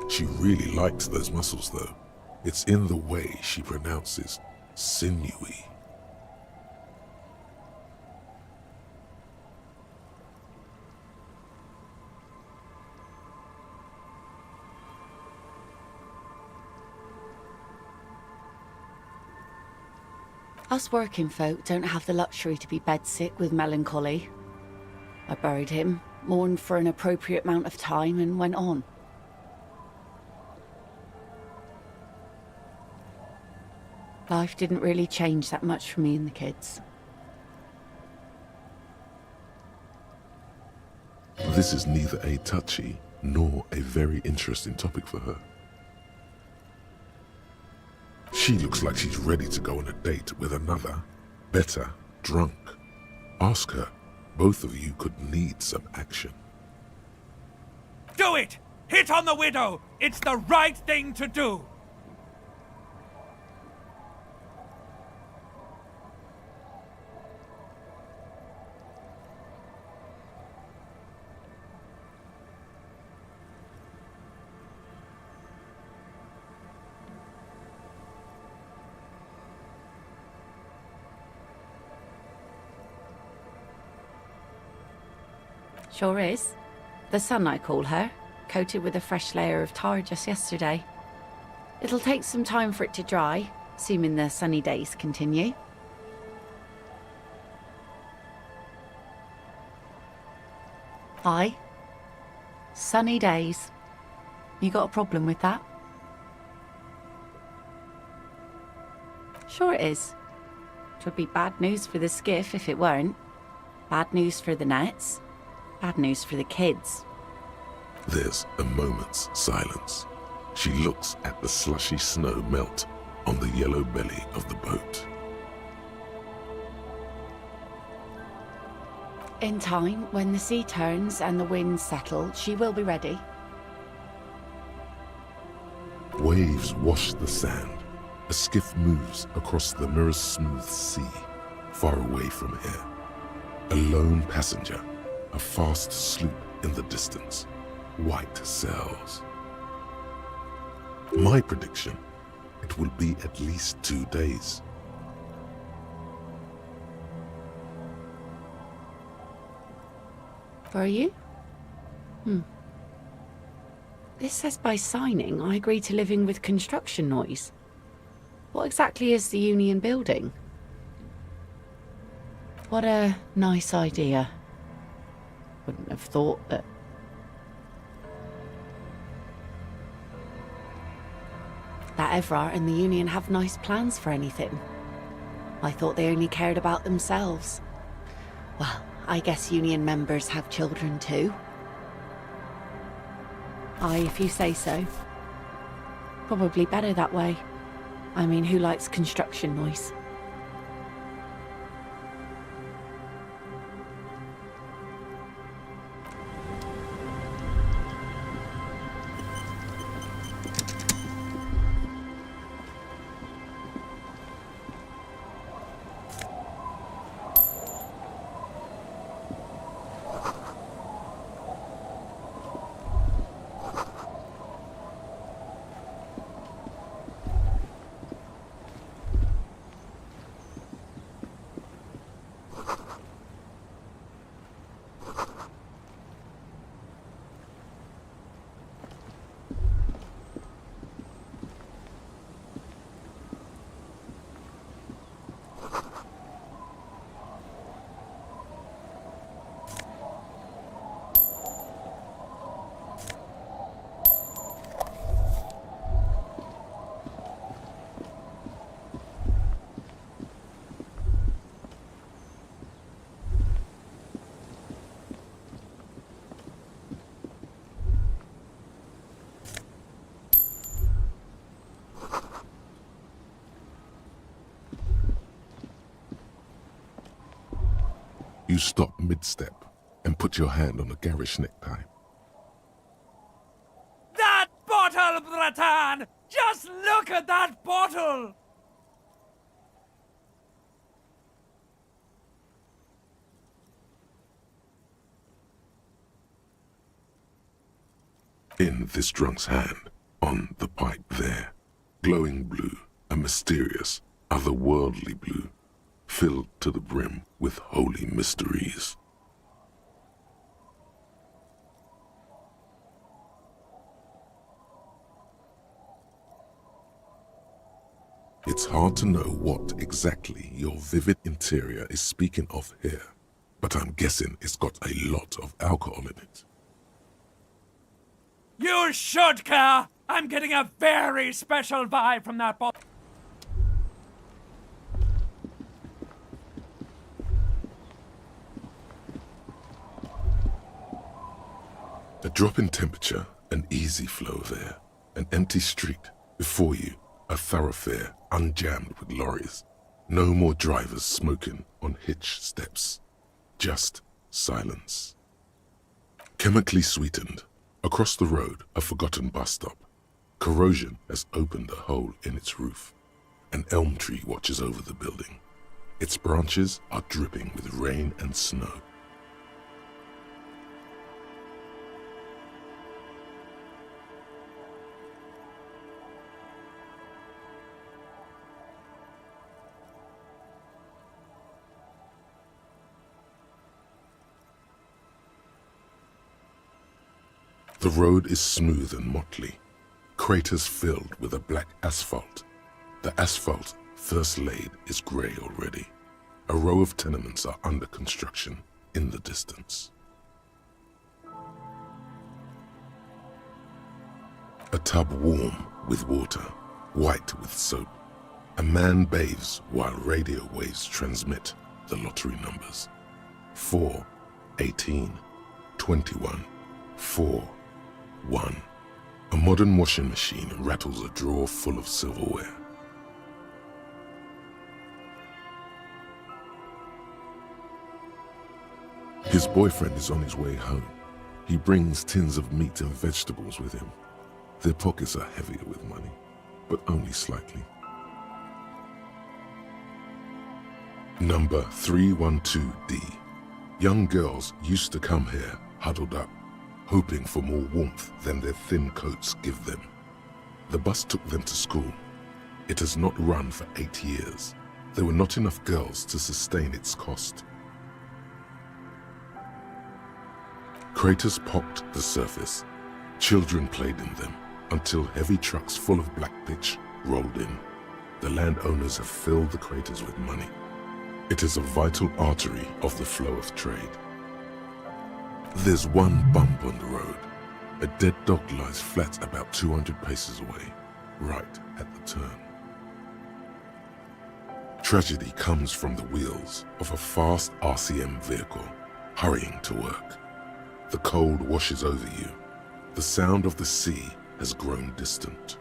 [SPEAKER 1] She really likes those muscles, though. It's in the way she pronounces sinewy.
[SPEAKER 4] Us working folk don't have the luxury to be bedsick with melancholy. I buried him, mourned for an appropriate amount of time, and went on. Life didn't really change that much for me and the kids.
[SPEAKER 1] This is neither a touchy nor a very interesting topic for her. She looks like she's ready to go on a date with another, better, drunk. Ask her. Both of you could need some action.
[SPEAKER 7] Do it! Hit on the widow! It's the right thing to do!
[SPEAKER 4] Sure is. The sun, I call her, coated with a fresh layer of tar just yesterday. It'll take some time for it to dry, assuming the sunny days continue. Aye. Sunny days. You got a problem with that? Sure it is. It would be bad news for the skiff if it weren't. Bad news for the nets. Bad news for the kids.
[SPEAKER 1] There's a moment's silence. She looks at the slushy snow melt on the yellow belly of the boat.
[SPEAKER 4] In time, when the sea turns and the winds settle, she will be ready.
[SPEAKER 1] Waves wash the sand. A skiff moves across the mirror-smooth sea, far away from here. A lone passenger, a fast sloop in the distance, white sails. My prediction, it will be at least 2 days.
[SPEAKER 4] For you? This says by signing, I agree to living with construction noise. What exactly is the union building? What a nice idea. Wouldn't have thought that... that Evrart and the union have nice plans for anything. I thought they only cared about themselves. Well, I guess union members have children too. Aye, if you say so. Probably better that way. I mean, who likes construction noise?
[SPEAKER 1] You stop mid-step and put your hand on a garish necktie.
[SPEAKER 7] That bottle, Bratan! Just look at that bottle!
[SPEAKER 1] In this drunk's hand, on the pipe there, glowing blue, a mysterious, otherworldly blue, filled to the brim with holy mysteries. It's hard to know what exactly your vivid interior is speaking of here, but I'm guessing it's got a lot of alcohol in it.
[SPEAKER 7] You should care! I'm getting a very special vibe from that bottle.
[SPEAKER 1] A drop in temperature, an easy flow there, an empty street, before you, a thoroughfare unjammed with lorries. No more drivers smoking on hitch steps, just silence. Chemically sweetened, across the road, a forgotten bus stop. Corrosion has opened a hole in its roof. An elm tree watches over the building. Its branches are dripping with rain and snow. The road is smooth and motley, craters filled with a black asphalt. The asphalt, first laid, is grey already. A row of tenements are under construction in the distance. A tub warm with water, white with soap. A man bathes while radio waves transmit the lottery numbers. 4, 18, 21, 4, 1. A modern washing machine rattles a drawer full of silverware. His boyfriend is on his way home. He brings tins of meat and vegetables with him. Their pockets are heavier with money, but only slightly. Number 312D. Young girls used to come here huddled up, hoping for more warmth than their thin coats give them. The bus took them to school. It has not run for 8 years. There were not enough girls to sustain its cost. Craters pocked the surface. Children played in them until heavy trucks full of black pitch rolled in. The landowners have filled the craters with money. It is a vital artery of the flow of trade. There's one bump on the road. A dead dog lies flat about 200 paces away, right at the turn. Tragedy comes from the wheels of a fast RCM vehicle, hurrying to work. The cold washes over you. The sound of the sea has grown distant.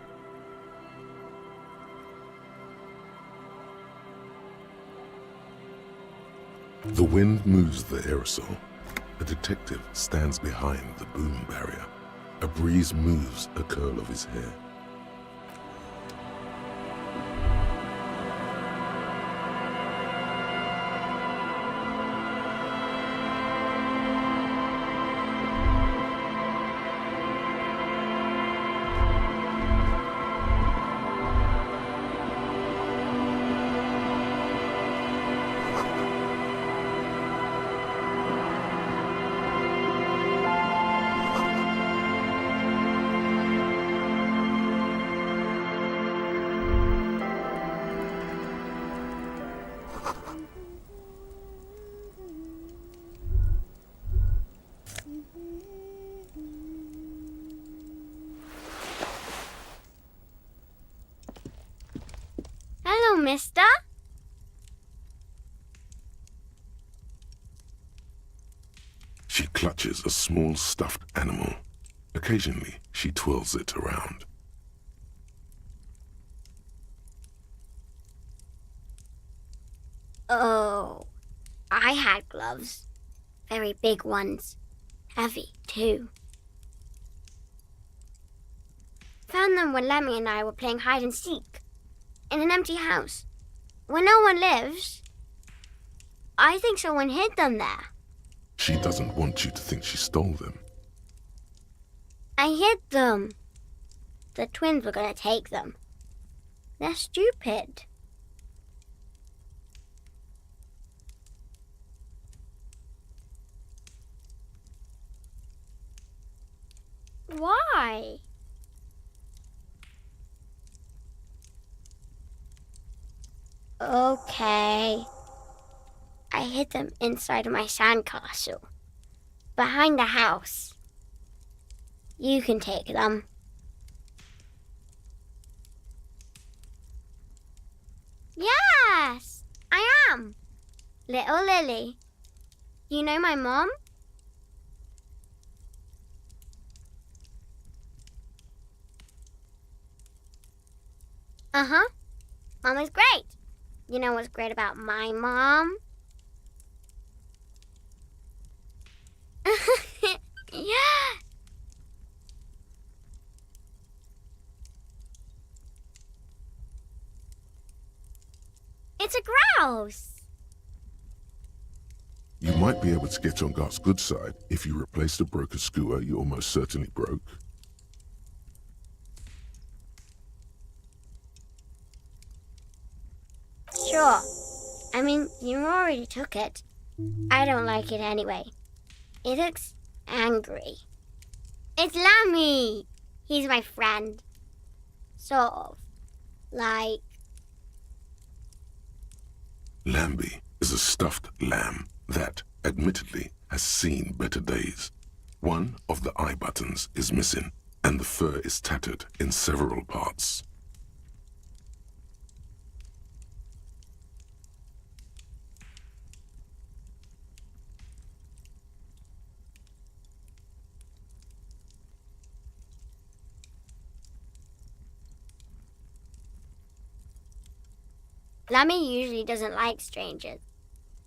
[SPEAKER 1] The wind moves the aerosol. A detective stands behind the boom barrier. A breeze moves a curl of his hair.
[SPEAKER 8] Hello, mister.
[SPEAKER 1] She clutches a small stuffed animal. Occasionally, she twirls it around.
[SPEAKER 8] Oh, I had gloves. Very big ones. Heavy, too. Found them when Lemmy and I were playing hide and seek. In an empty house. Where no one lives. I think someone hid them there.
[SPEAKER 1] She doesn't want you to think she stole them.
[SPEAKER 8] I hid them. The twins were going to take them. They're stupid. Why? Okay. I hid them inside of my sandcastle. Behind the house. You can take them. Yes, I am. Little Lily. You know my mom? Uh-huh. Mom is great. You know what's great about my mom? Yeah. It's a grouse.
[SPEAKER 1] You might be able to get on Garth's good side if you replace the broken skewer you almost certainly broke.
[SPEAKER 8] Sure. I mean, you already took it. I don't like it anyway. It looks angry. It's Lammy. He's my friend. Sort of. Like...
[SPEAKER 1] Lambie is a stuffed lamb that, admittedly, has seen better days. One of the eye buttons is missing, and the fur is tattered in several parts.
[SPEAKER 8] Lammy usually doesn't like strangers.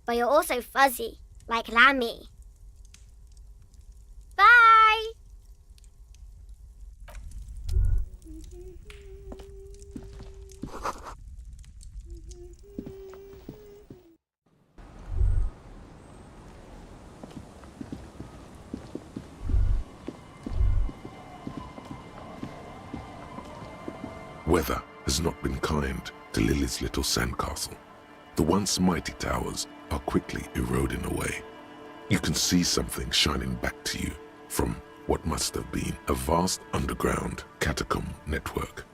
[SPEAKER 8] But you're also fuzzy, like Lammy. Bye!
[SPEAKER 1] Weather has not been kind to Lily's little sandcastle. The once mighty towers are quickly eroding away. You can see something shining back to you from what must have been a vast underground catacomb network.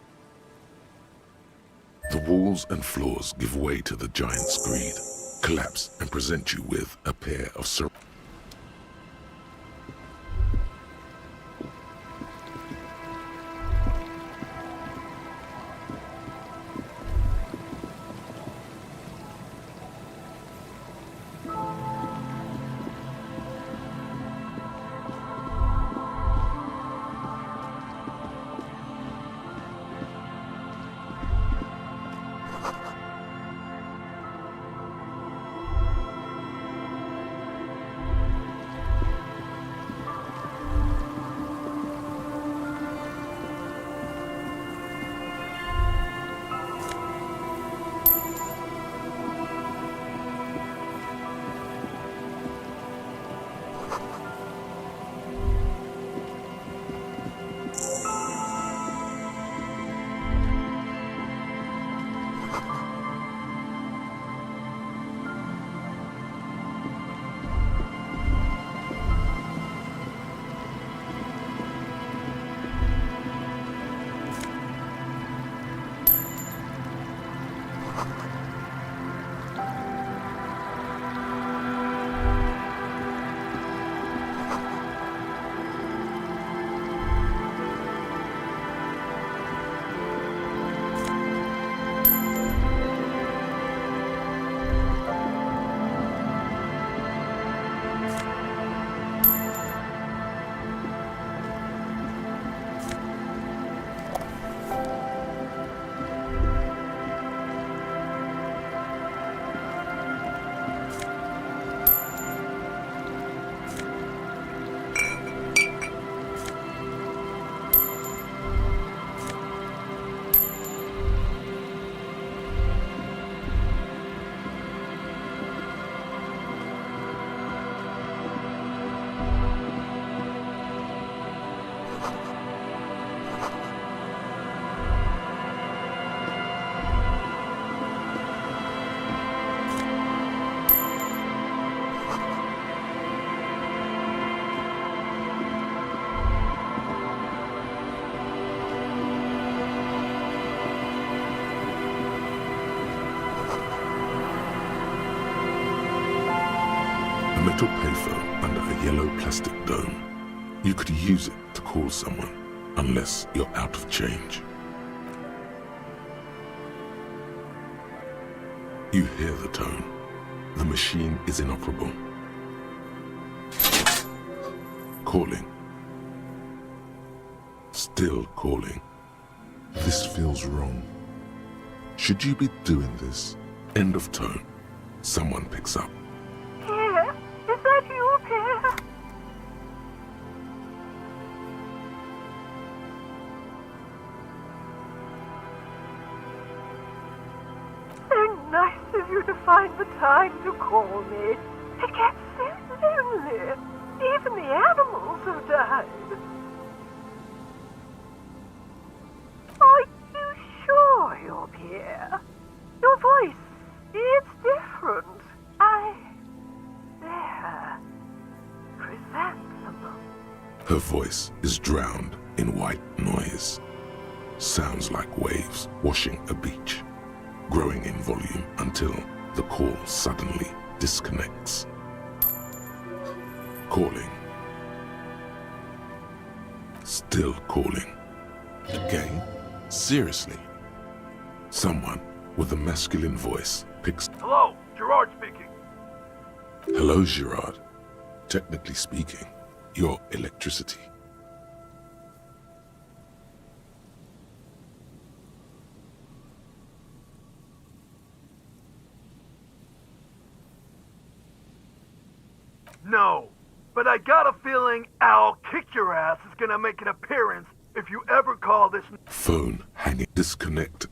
[SPEAKER 1] The walls and floors give way to the giant's greed, collapse and present you with a pair of metal payphone under a yellow plastic dome. You could use it to call someone, unless you're out of change. You hear the tone. The machine is inoperable. Calling. Still calling. This feels wrong. Should you be doing this? End of tone. Someone picks up.
[SPEAKER 9] Pierre, is that you, Pierre? So nice of you to find the time to call me. It gets so lonely. Even the animals have died. Are you sure you're Pierre? Your voice, it's different. There. Chrysanthemum.
[SPEAKER 1] Her voice is drowned in white noise. Sounds like waves washing a beach, growing in volume until the call suddenly disconnects. Calling. Still calling. Again? Seriously? Someone with a masculine voice picks...
[SPEAKER 10] Hello, Gerard speaking.
[SPEAKER 1] Hello, Gerard. Technically speaking, you're electricity.
[SPEAKER 10] No, but I got a feeling I'll kick your ass is gonna make an appearance if you ever call this...
[SPEAKER 1] Phone hanging. Disconnect.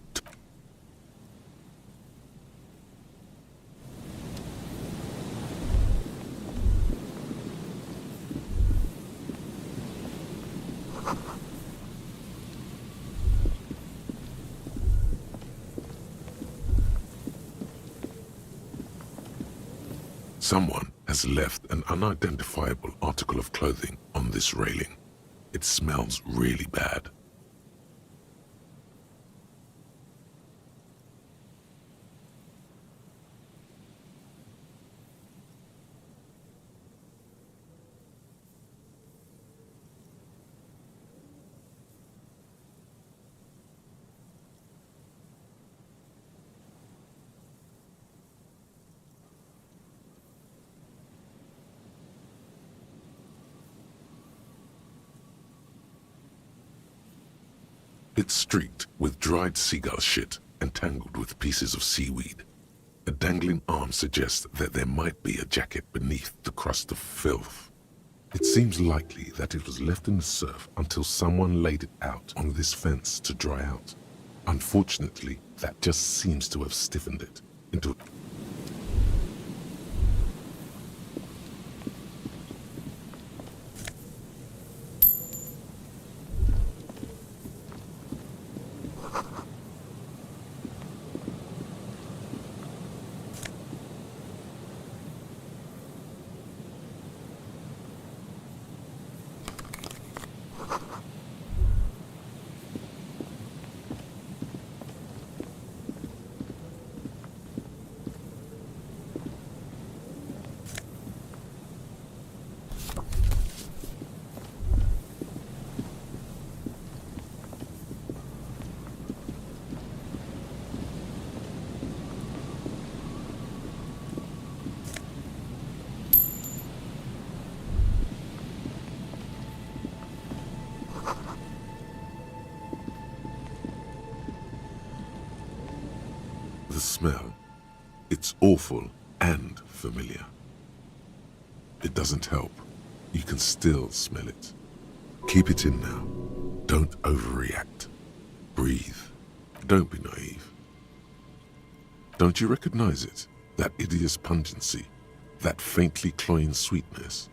[SPEAKER 1] Someone has left an unidentifiable article of clothing on this railing. It smells really bad. It's streaked with dried seagull shit and tangled with pieces of seaweed. A dangling arm suggests that there might be a jacket beneath the crust of filth. It seems likely that it was left in the surf until someone laid it out on this fence to dry out. Unfortunately, that just seems to have stiffened it into... The smell, it's awful and familiar. It doesn't help. You can still smell it. Keep it in now. Don't overreact. Breathe. Don't be naive. Don't you recognize it? That hideous pungency, that faintly cloying sweetness.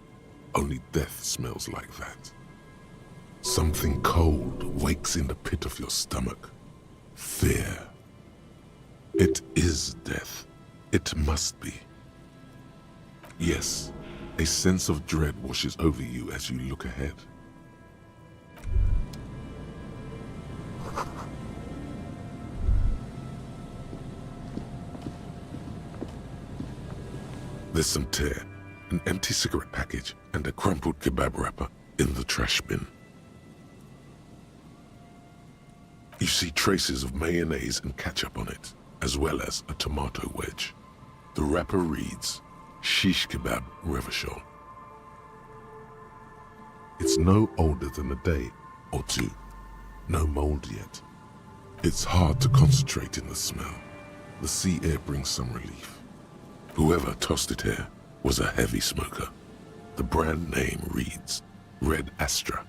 [SPEAKER 1] Only death smells like that. Something cold wakes in the pit of your stomach. Fear. It is death. It must be. Yes, a sense of dread washes over you as you look ahead. There's some tear, an empty cigarette package, and a crumpled kebab wrapper in the trash bin. You see traces of mayonnaise and ketchup on it, as well as a tomato wedge. The wrapper reads, Shish Kebab Revachol. It's no older than a day or two. No mold yet. It's hard to concentrate in the smell. The sea air brings some relief. Whoever tossed it here was a heavy smoker. The brand name reads Red Astra.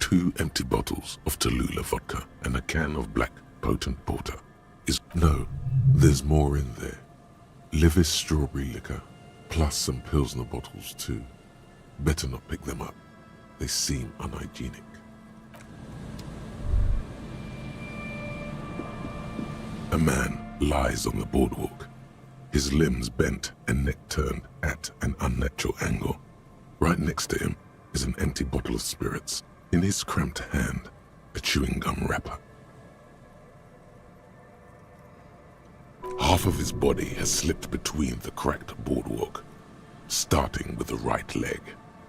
[SPEAKER 1] 2 empty bottles of Tallulah vodka and a can of black potent porter. No, there's more in there. Livis strawberry liquor, plus some Pilsner bottles too. Better not pick them up. They seem unhygienic. A man lies on the boardwalk, his limbs bent and neck turned at an unnatural angle. Right next to him is an empty bottle of spirits. In his cramped hand, a chewing gum wrapper. Half of his body has slipped between the cracked boardwalk, starting with the right leg.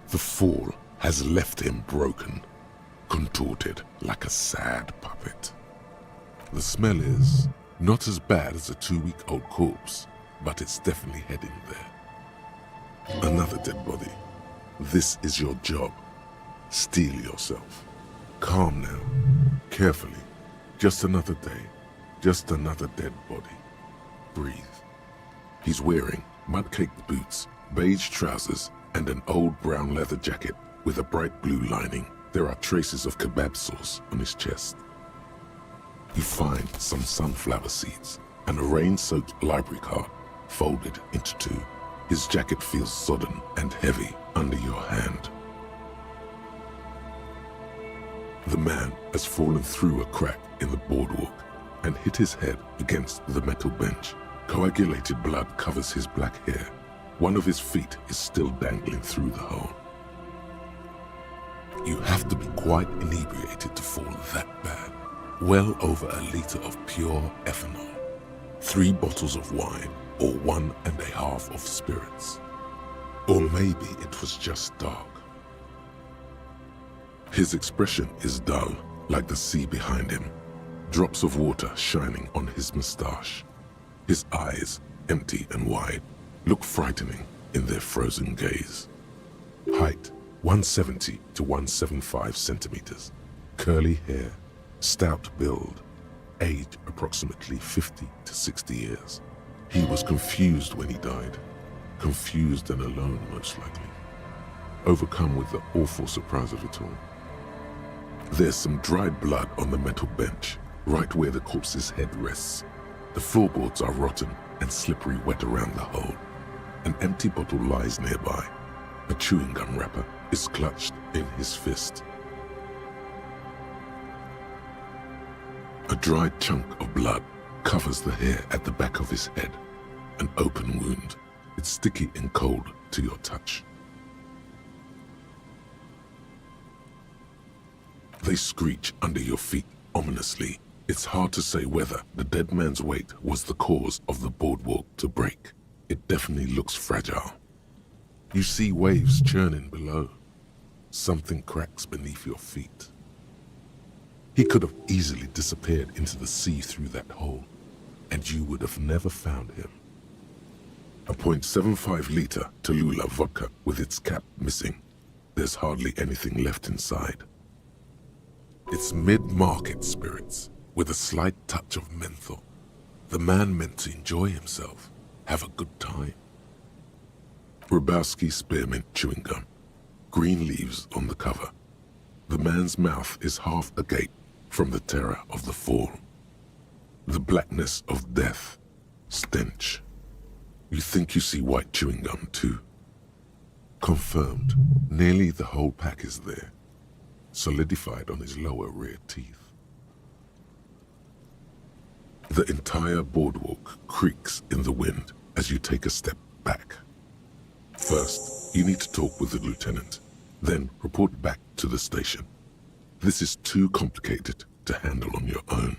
[SPEAKER 1] The fall has left him broken, contorted like a sad puppet. The smell is not as bad as a 2-week-old corpse, but it's definitely heading there. Another dead body. This is your job. Steel yourself. Calm now. Carefully. Just another day. Just another dead body. Breathe. He's wearing mud-caked boots, beige trousers, and an old brown leather jacket with a bright blue lining. There are traces of kebab sauce on his chest. You find some sunflower seeds and a rain-soaked library card folded into 2. His jacket feels sodden and heavy under your hand. The man has fallen through a crack in the boardwalk and hit his head against the metal bench. Coagulated blood covers his black hair. One of his feet is still dangling through the hole. You have to be quite inebriated to fall that bad. Well over a liter of pure ethanol, 3 bottles of wine, or 1.5 of spirits. Or maybe it was just dark. His expression is dull, like the sea behind him. Drops of water shining on his moustache. His eyes, empty and wide, look frightening in their frozen gaze. Height, 170 to 175 centimeters. Curly hair, stout build. Age, approximately 50 to 60 years. He was confused when he died. Confused and alone, most likely. Overcome with the awful surprise of it all. There's some dried blood on the metal bench, right where the corpse's head rests. The floorboards are rotten and slippery wet around the hole. An empty bottle lies nearby. A chewing gum wrapper is clutched in his fist. A dried chunk of blood covers the hair at the back of his head. An open wound. It's sticky and cold to your touch. They screech under your feet ominously. It's hard to say whether the dead man's weight was the cause of the boardwalk to break. It definitely looks fragile. You see waves churning below. Something cracks beneath your feet. He could have easily disappeared into the sea through that hole, and you would have never found him. A 0.75 liter Tallulah vodka with its cap missing. There's hardly anything left inside. It's mid-market spirits with a slight touch of menthol. The man meant to enjoy himself, have a good time. Grabowski spearmint chewing gum. Green leaves on the cover. The man's mouth is half agape from the terror of the fall. The blackness of death. Stench. You think you see white chewing gum too. Confirmed. Nearly the whole pack is there. Solidified on his lower rear teeth. The entire boardwalk creaks in the wind as you take a step back. First, you need to talk with the lieutenant, then report back to the station. This is too complicated to handle on your own.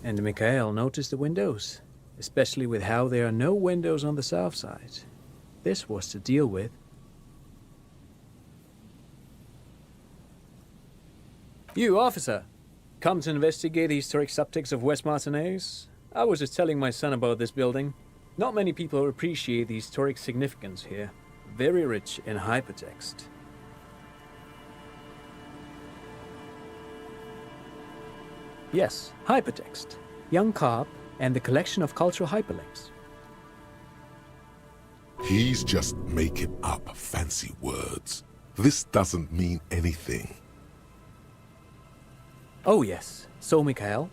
[SPEAKER 11] And Mikhail noticed the windows, especially with how there are no windows on the south side. This was to deal with. You, officer! Come to investigate the historic subtext of West Martinez? I was just telling my son about this building. Not many people appreciate the historic significance here. Very rich in hypertext. Yes, hypertext. Young Carp and the collection of cultural hyperlinks.
[SPEAKER 1] He's just making up fancy words. This doesn't mean anything.
[SPEAKER 11] Oh yes, so Mikhail.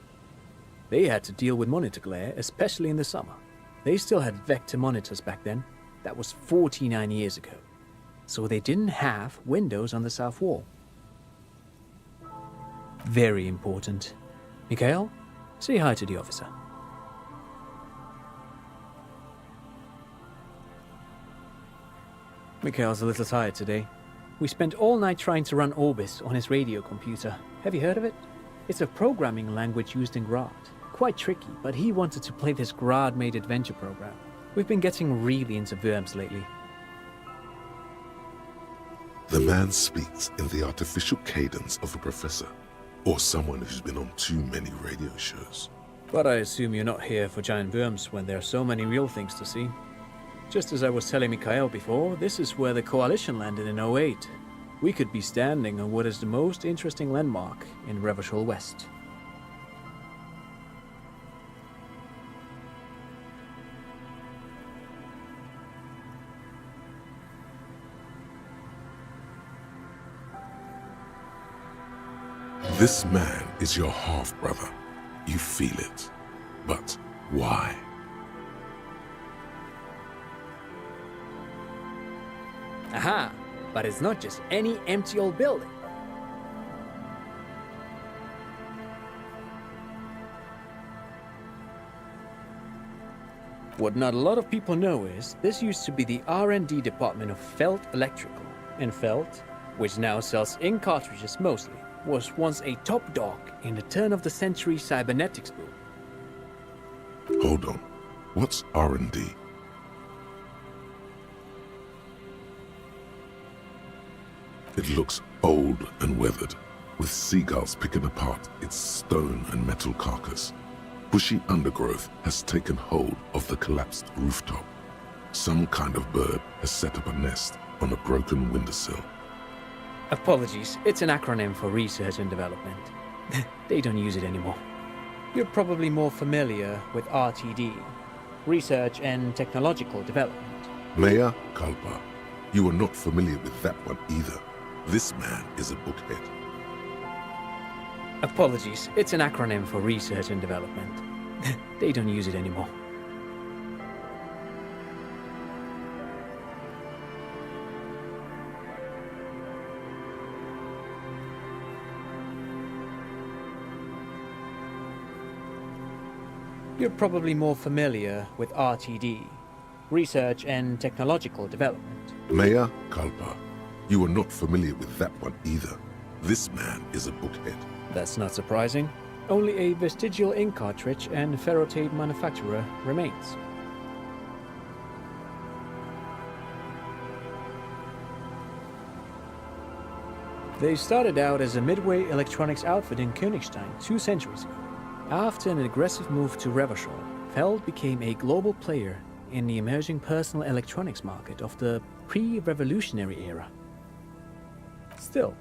[SPEAKER 11] They had to deal with monitor glare, especially in the summer. They still had vector monitors back then. That was 49 years ago. So they didn't have windows on the south wall. Very important. Mikhail, say hi to the officer. Mikhail's a little tired today. We spent all night trying to run Orbis on his radio computer. Have you heard of it? It's a programming language used in Grad. Quite tricky, but he wanted to play this Grad-made adventure program. We've been getting really into Worms lately.
[SPEAKER 1] The man speaks in the artificial cadence of a professor, or someone who's been on too many radio shows.
[SPEAKER 11] But I assume you're not here for giant worms when there are so many real things to see. Just as I was telling Mikhail before, this is where the Coalition landed in 08. We could be standing on what is the most interesting landmark in Revachol West.
[SPEAKER 1] This man is your half-brother. You feel it. But why?
[SPEAKER 11] Aha! But it's not just any empty old building. What not a lot of people know is this used to be the R&D department of Felt Electrical. And Felt, which now sells ink cartridges mostly, was once a top dog in the turn-of-the-century cybernetics boom.
[SPEAKER 1] Hold on. What's R&D? It looks old and weathered, with seagulls picking apart its stone and metal carcass. Bushy undergrowth has taken hold of the collapsed rooftop. Some kind of bird has set up a nest on a broken windowsill.
[SPEAKER 11] Apologies, it's an acronym for research and development. They don't use it anymore. You're probably more familiar with RTD, Research and Technological Development.
[SPEAKER 1] Mea culpa. You are not familiar with that one either. This man is a bookhead.
[SPEAKER 11] Apologies, it's an acronym for research and development. They don't use it anymore. You're probably more familiar with RTD, Research and Technological Development.
[SPEAKER 1] Mea culpa. You are not familiar with that one either. This man is a bookhead.
[SPEAKER 11] That's not surprising. Only a vestigial ink cartridge and ferrotape manufacturer remains. They started out as a midway electronics outfit in Königstein 2 centuries ago. After an aggressive move to Revachol, Feld became a global player in the emerging personal electronics market of the pre-revolutionary era. Still,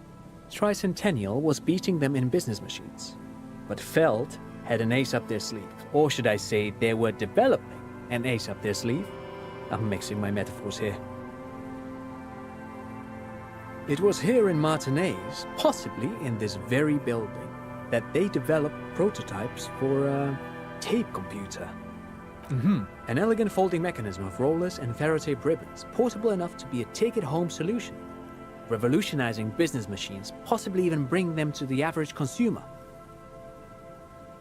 [SPEAKER 11] Tricentennial was beating them in business machines. But Feld had an ace up their sleeve. Or should I say, they were developing an ace up their sleeve? I'm mixing my metaphors here. It was here in Martinez, possibly in this very building, that they developed prototypes for a tape computer. An elegant folding mechanism of rollers and ferrotape ribbons, portable enough to be a take-it-home solution, revolutionizing business machines, possibly even bring them to the average consumer.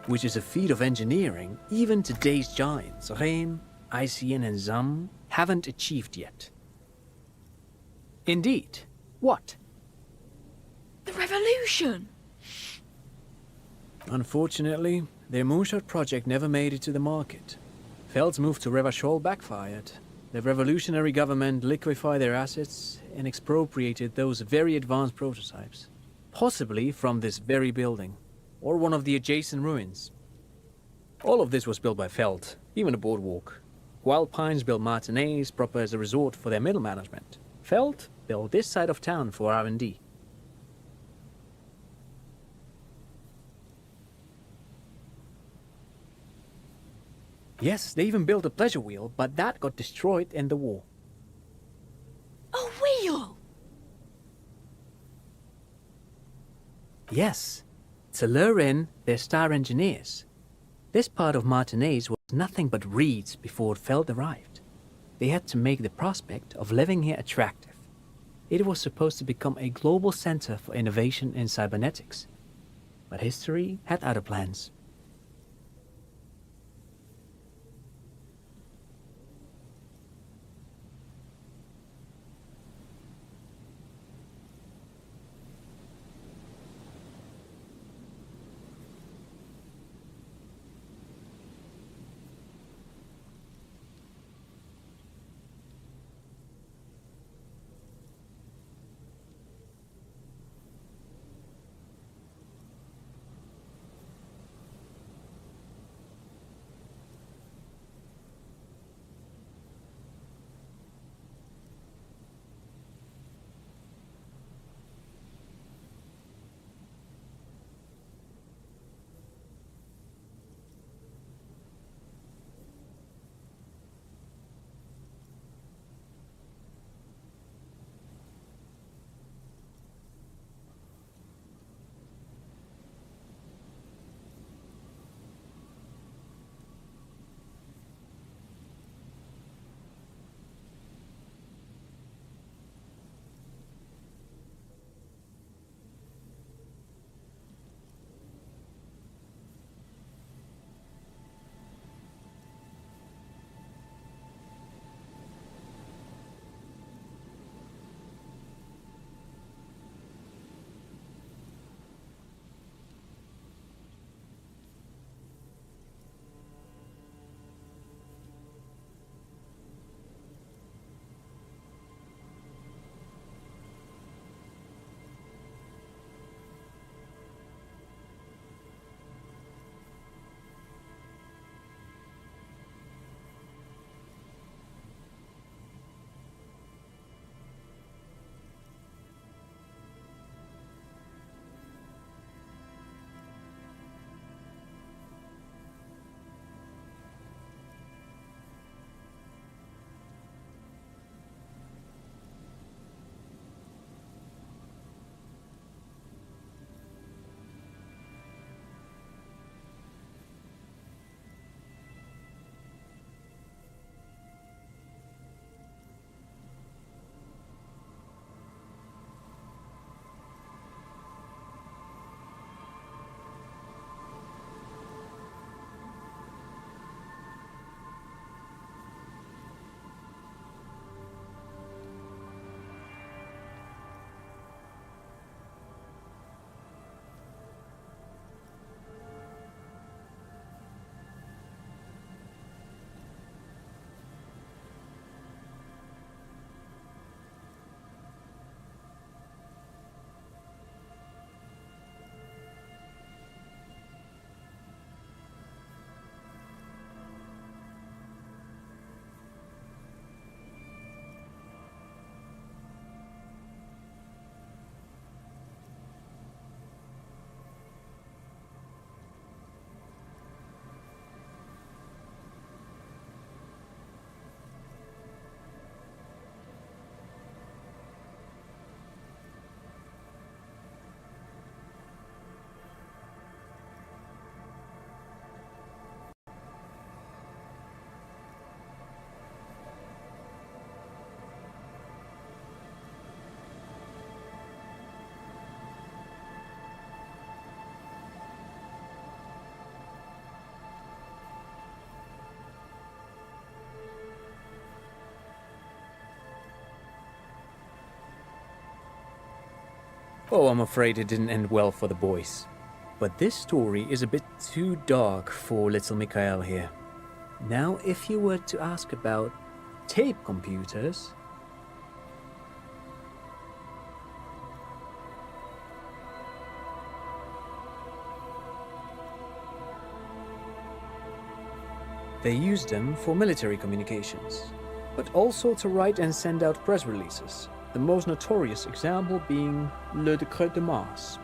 [SPEAKER 11] Which is a feat of engineering even today's giants, Rehm, ICN and ZAM, haven't achieved yet. Indeed. What?
[SPEAKER 6] The revolution!
[SPEAKER 11] Unfortunately, Their moonshot project never made it to the market. Feld's move to Revachol backfired. The revolutionary government liquefied their assets and expropriated those very advanced prototypes. Possibly from this very building, or one of the adjacent ruins. All of this was built by Feld, even the boardwalk. Wild Pines built Martinez proper as a resort for their middle management. Feld built this side of town for R&D. Yes, they even built a pleasure wheel, but that got destroyed in the war.
[SPEAKER 6] A wheel!
[SPEAKER 11] Yes, to lure in their star engineers. This part of Martinez was nothing but reeds before Feld arrived. They had to make the prospect of living here attractive. It was supposed to become a global center for innovation in cybernetics. But history had other plans. Oh, I'm afraid it didn't end well for the boys. But this story is a bit too dark for little Mikhail here. Now, if you were to ask about tape computers, they used them for military communications, but also to write and send out press releases, the most notorious example being Le Décret de Mars.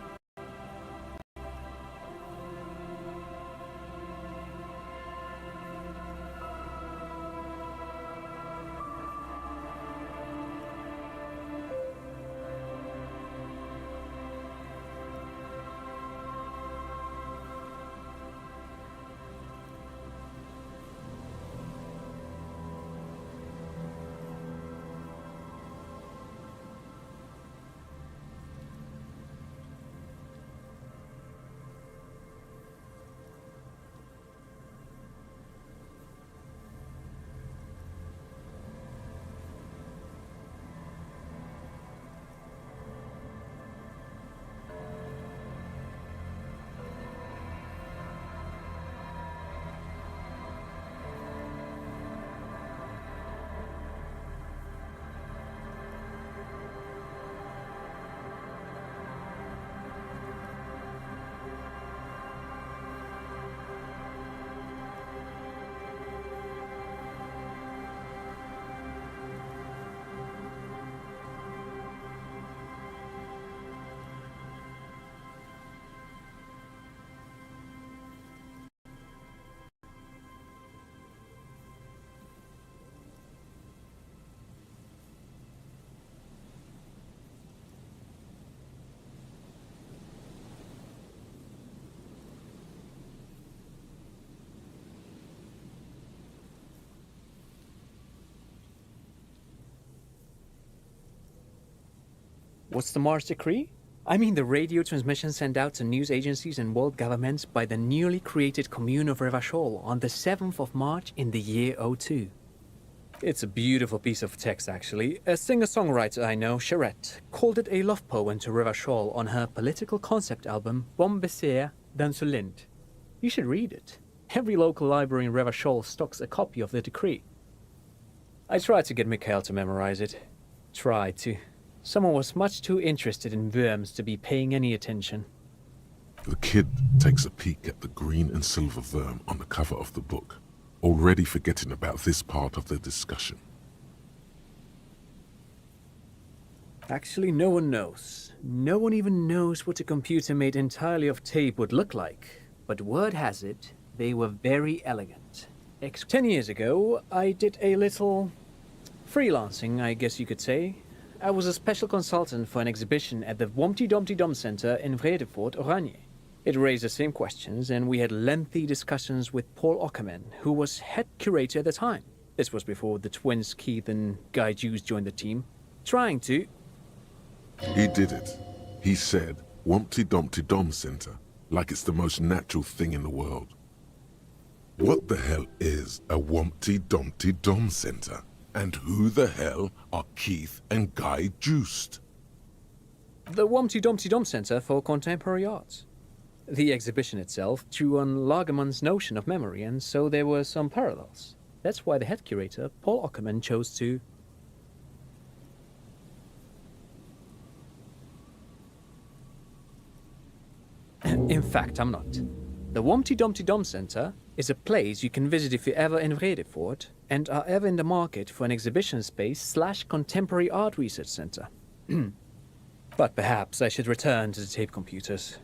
[SPEAKER 11] What's the Mars Decree? I mean the radio transmission sent out to news agencies and world governments by the newly created commune of Revachol on the 7th of March in the year 02. It's a beautiful piece of text, actually. A singer-songwriter I know, Charette, called it a love poem to Revachol on her political concept album Bombessier d'Insolente. You should read it. Every local library in Revachol stocks a copy of the decree. I tried to get Mikhail to memorize it. Tried to. Someone was much too interested in worms to be paying any attention.
[SPEAKER 1] The kid takes a peek at the green and silver worm on the cover of the book, already forgetting about this part of the discussion.
[SPEAKER 11] Actually, no one knows. No one even knows what a computer made entirely of tape would look like. But word has it, they were very elegant. 10 years ago, I did a little freelancing, I guess you could say. I was a special consultant for an exhibition at the Womty Domty Dom Center in Vredefort, Oranje. It raised the same questions, and we had lengthy discussions with Paul Ockerman, who was head curator at the time. This was before the twins Keith and Guy Jews joined the team, trying to...
[SPEAKER 1] He did it. He said, Womty Domty Dom Center, like it's the most natural thing in the world. What the hell is a Womty Domty Dom Center? And who the hell are Keith and Guy Joost?
[SPEAKER 11] The Womty Domty Dom Center for Contemporary Arts. The exhibition itself drew on Lagerman's notion of memory, and so there were some parallels. That's why the head curator, Paul Ockerman, chose to... In fact, I'm not. The Womty Domty Dom Center is a place you can visit if you're ever in Vredefort and are ever in the market for an exhibition space / contemporary art research center. But perhaps I should return to the tape computers.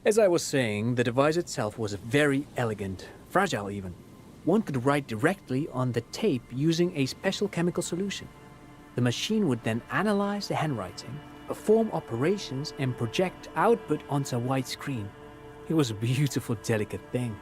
[SPEAKER 11] As I was saying, the device itself was very elegant, fragile even. One could write directly on the tape using a special chemical solution. The machine would then analyze the handwriting, perform operations, and project output onto a white screen. It was a beautiful, delicate thing.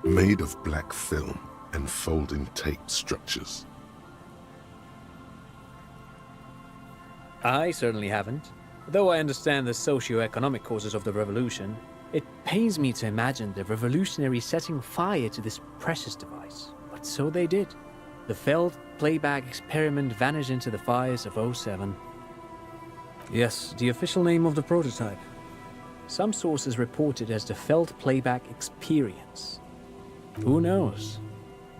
[SPEAKER 1] made of black film and folding tape structures.
[SPEAKER 11] I certainly haven't. Though I understand the socio-economic causes of the revolution, it pains me to imagine the revolutionaries setting fire to this precious device. But so they did. The failed playback experiment vanished into the fires of '07. Yes, the official name of the prototype. Some sources report it as the Felt Playback Experience. Who knows?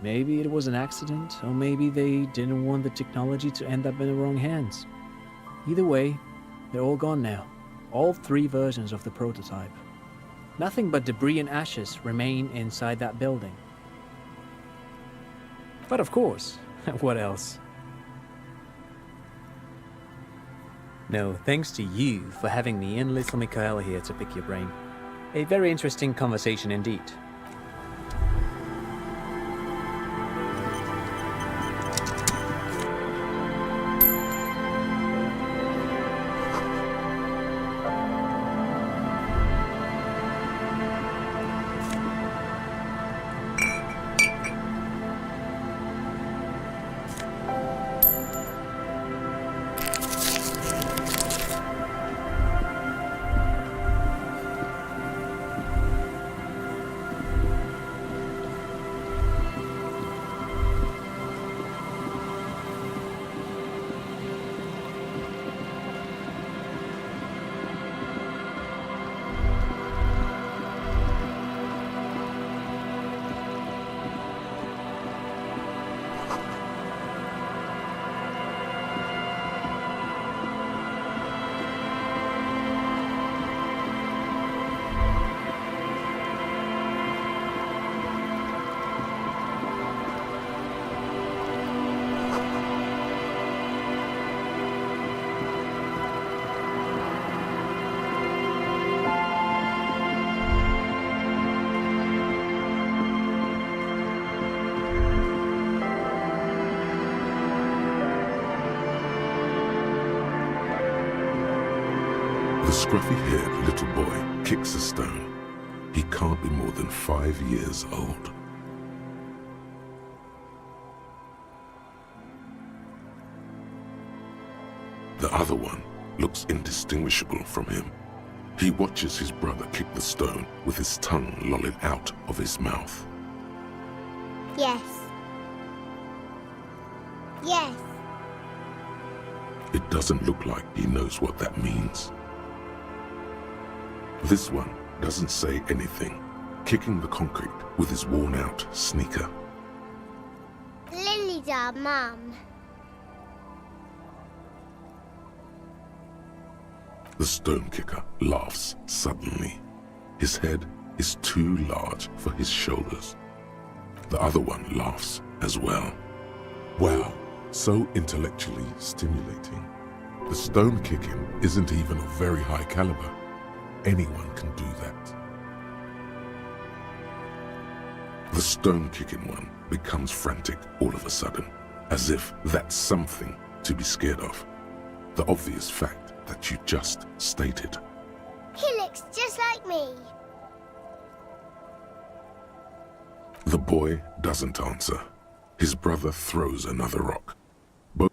[SPEAKER 11] Maybe it was an accident, or maybe they didn't want the technology to end up in the wrong hands. Either way, they're all gone now. All 3 versions of the prototype. Nothing but debris and ashes remain inside that building. But of course, what else? No, thanks to you for having me and little Michaela here to pick your brain. A very interesting conversation indeed.
[SPEAKER 1] The scruffy-haired little boy kicks a stone. He can't be more than 5 years old. The other one looks indistinguishable from him. He watches his brother kick the stone with his tongue lolling out of his mouth.
[SPEAKER 8] Yes. Yes.
[SPEAKER 1] It doesn't look like he knows what that means. This one doesn't say anything, kicking the concrete with his worn-out sneaker.
[SPEAKER 8] Lily's our mum.
[SPEAKER 1] The stone kicker laughs suddenly. His head is too large for his shoulders. The other one laughs as well. Wow, so intellectually stimulating. The stone kicking isn't even of very high caliber. Anyone can do that. The stone kicking one becomes frantic all of a sudden, as if that's something to be scared of. The obvious fact that you just stated.
[SPEAKER 8] He looks just like me.
[SPEAKER 1] The boy doesn't answer. His brother throws another rock. Both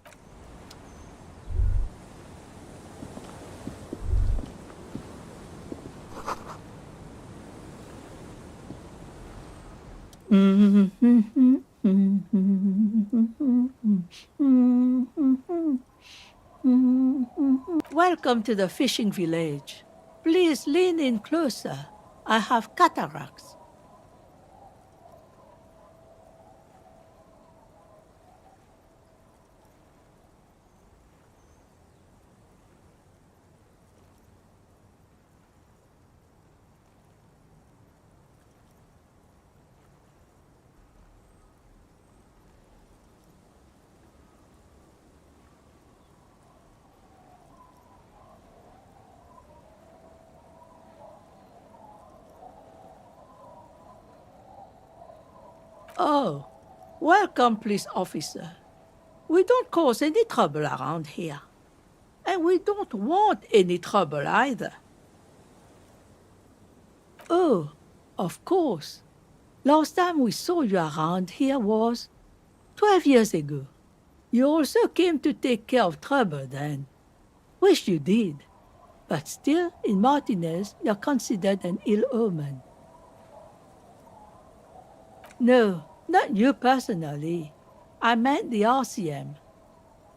[SPEAKER 12] Welcome to the fishing village. Please lean in closer. I have cataracts. Oh, welcome, police officer. We don't cause any trouble around here. And we don't want any trouble either. Oh, of course. Last time we saw you around here was 12 years ago. You also came to take care of trouble then. Wish you did. But still, in Martinez, you're considered an ill omen. No, not you personally. I meant the RCM.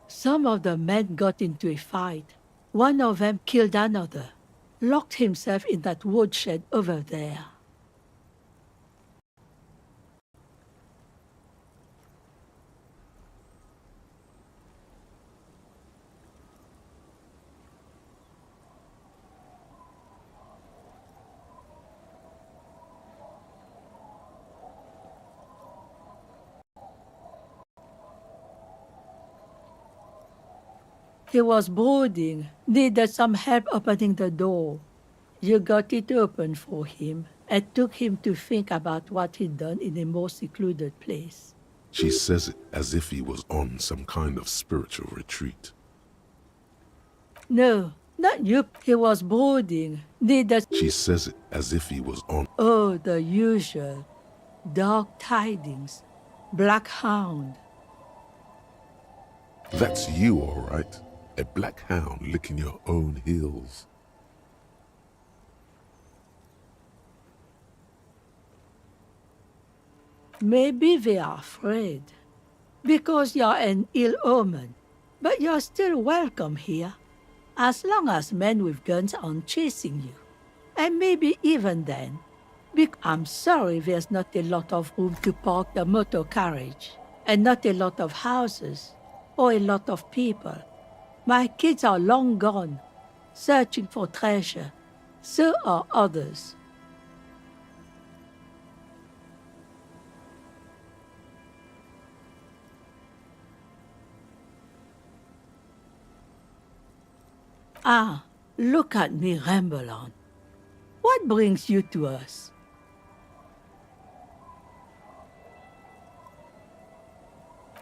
[SPEAKER 12] Some of the men got into a fight. One of them killed another, locked himself in that woodshed over there. He was brooding, needed some help opening the door. You got it open for him and took him to think about what he'd done in a more secluded place.
[SPEAKER 1] She says it as if he was on some kind of spiritual retreat.
[SPEAKER 12] No, not you. He was brooding, needed...
[SPEAKER 1] She says it as if he was on...
[SPEAKER 12] Oh, the usual. Dark tidings. Black hound.
[SPEAKER 1] That's you, all right. A black hound licking your own heels.
[SPEAKER 12] Maybe they are afraid. Because you're an ill omen. But you're still welcome here. As long as men with guns aren't chasing you. And maybe even then. I'm sorry there's not a lot of room to park the motor carriage. And not a lot of houses. Or a lot of people. My kids are long gone, searching for treasure. So are others. Ah, look at me ramble on. What brings you to us?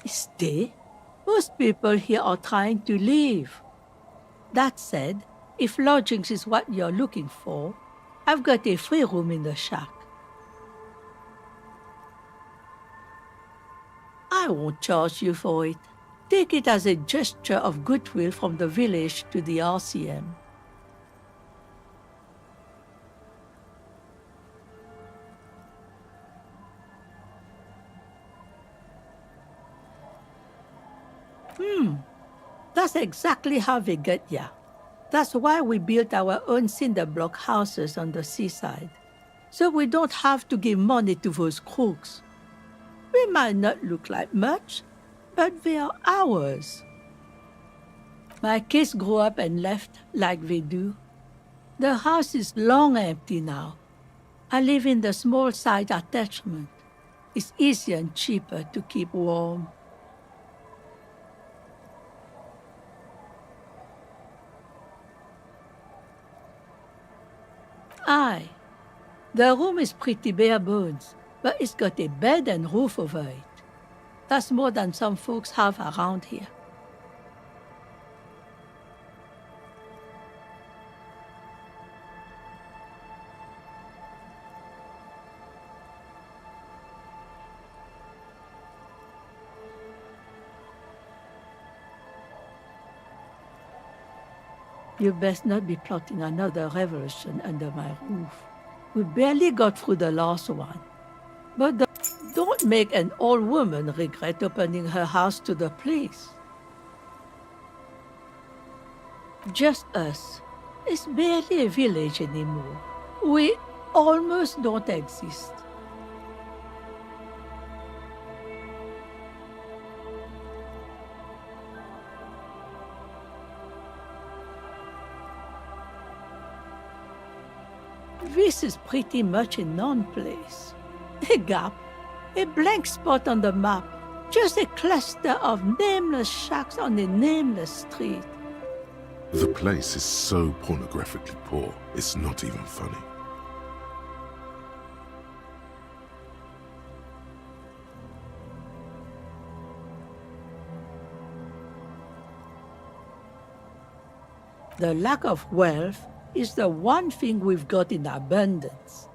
[SPEAKER 12] Stay? Most people here are trying to leave. That said, if lodgings is what you're looking for, I've got a free room in the shack. I won't charge you for it. Take it as a gesture of goodwill from the village to the RCM. That's exactly how they get ya. That's why we built our own cinder block houses on the seaside. So we don't have to give money to those crooks. We might not look like much, but they are ours. My kids grew up and left like they do. The house is long empty now. I live in the small side attachment. It's easier and cheaper to keep warm. Aye. The room is pretty bare bones, but it's got a bed and roof over it. That's more than some folks have around here. You best not be plotting another revolution under my roof. We barely got through the last one. But don't make an old woman regret opening her house to the place. Just us. It's barely a village anymore. We almost don't exist. This is pretty much a non-place. A gap, a blank spot on the map, just a cluster of nameless shacks on a nameless street.
[SPEAKER 1] The place is so pornographically poor, it's not even funny.
[SPEAKER 12] The lack of wealth is the one thing we've got in abundance.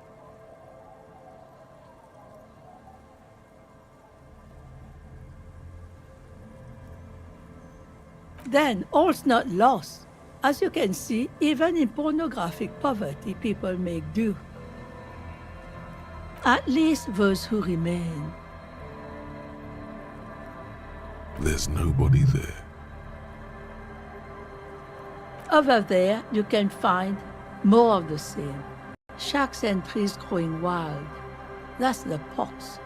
[SPEAKER 12] Then all's not lost. As you can see, even in pornographic poverty, people make do. At least those who remain.
[SPEAKER 1] There's nobody there.
[SPEAKER 12] Over there, you can find more of the same. Shacks and trees growing wild. That's the pox.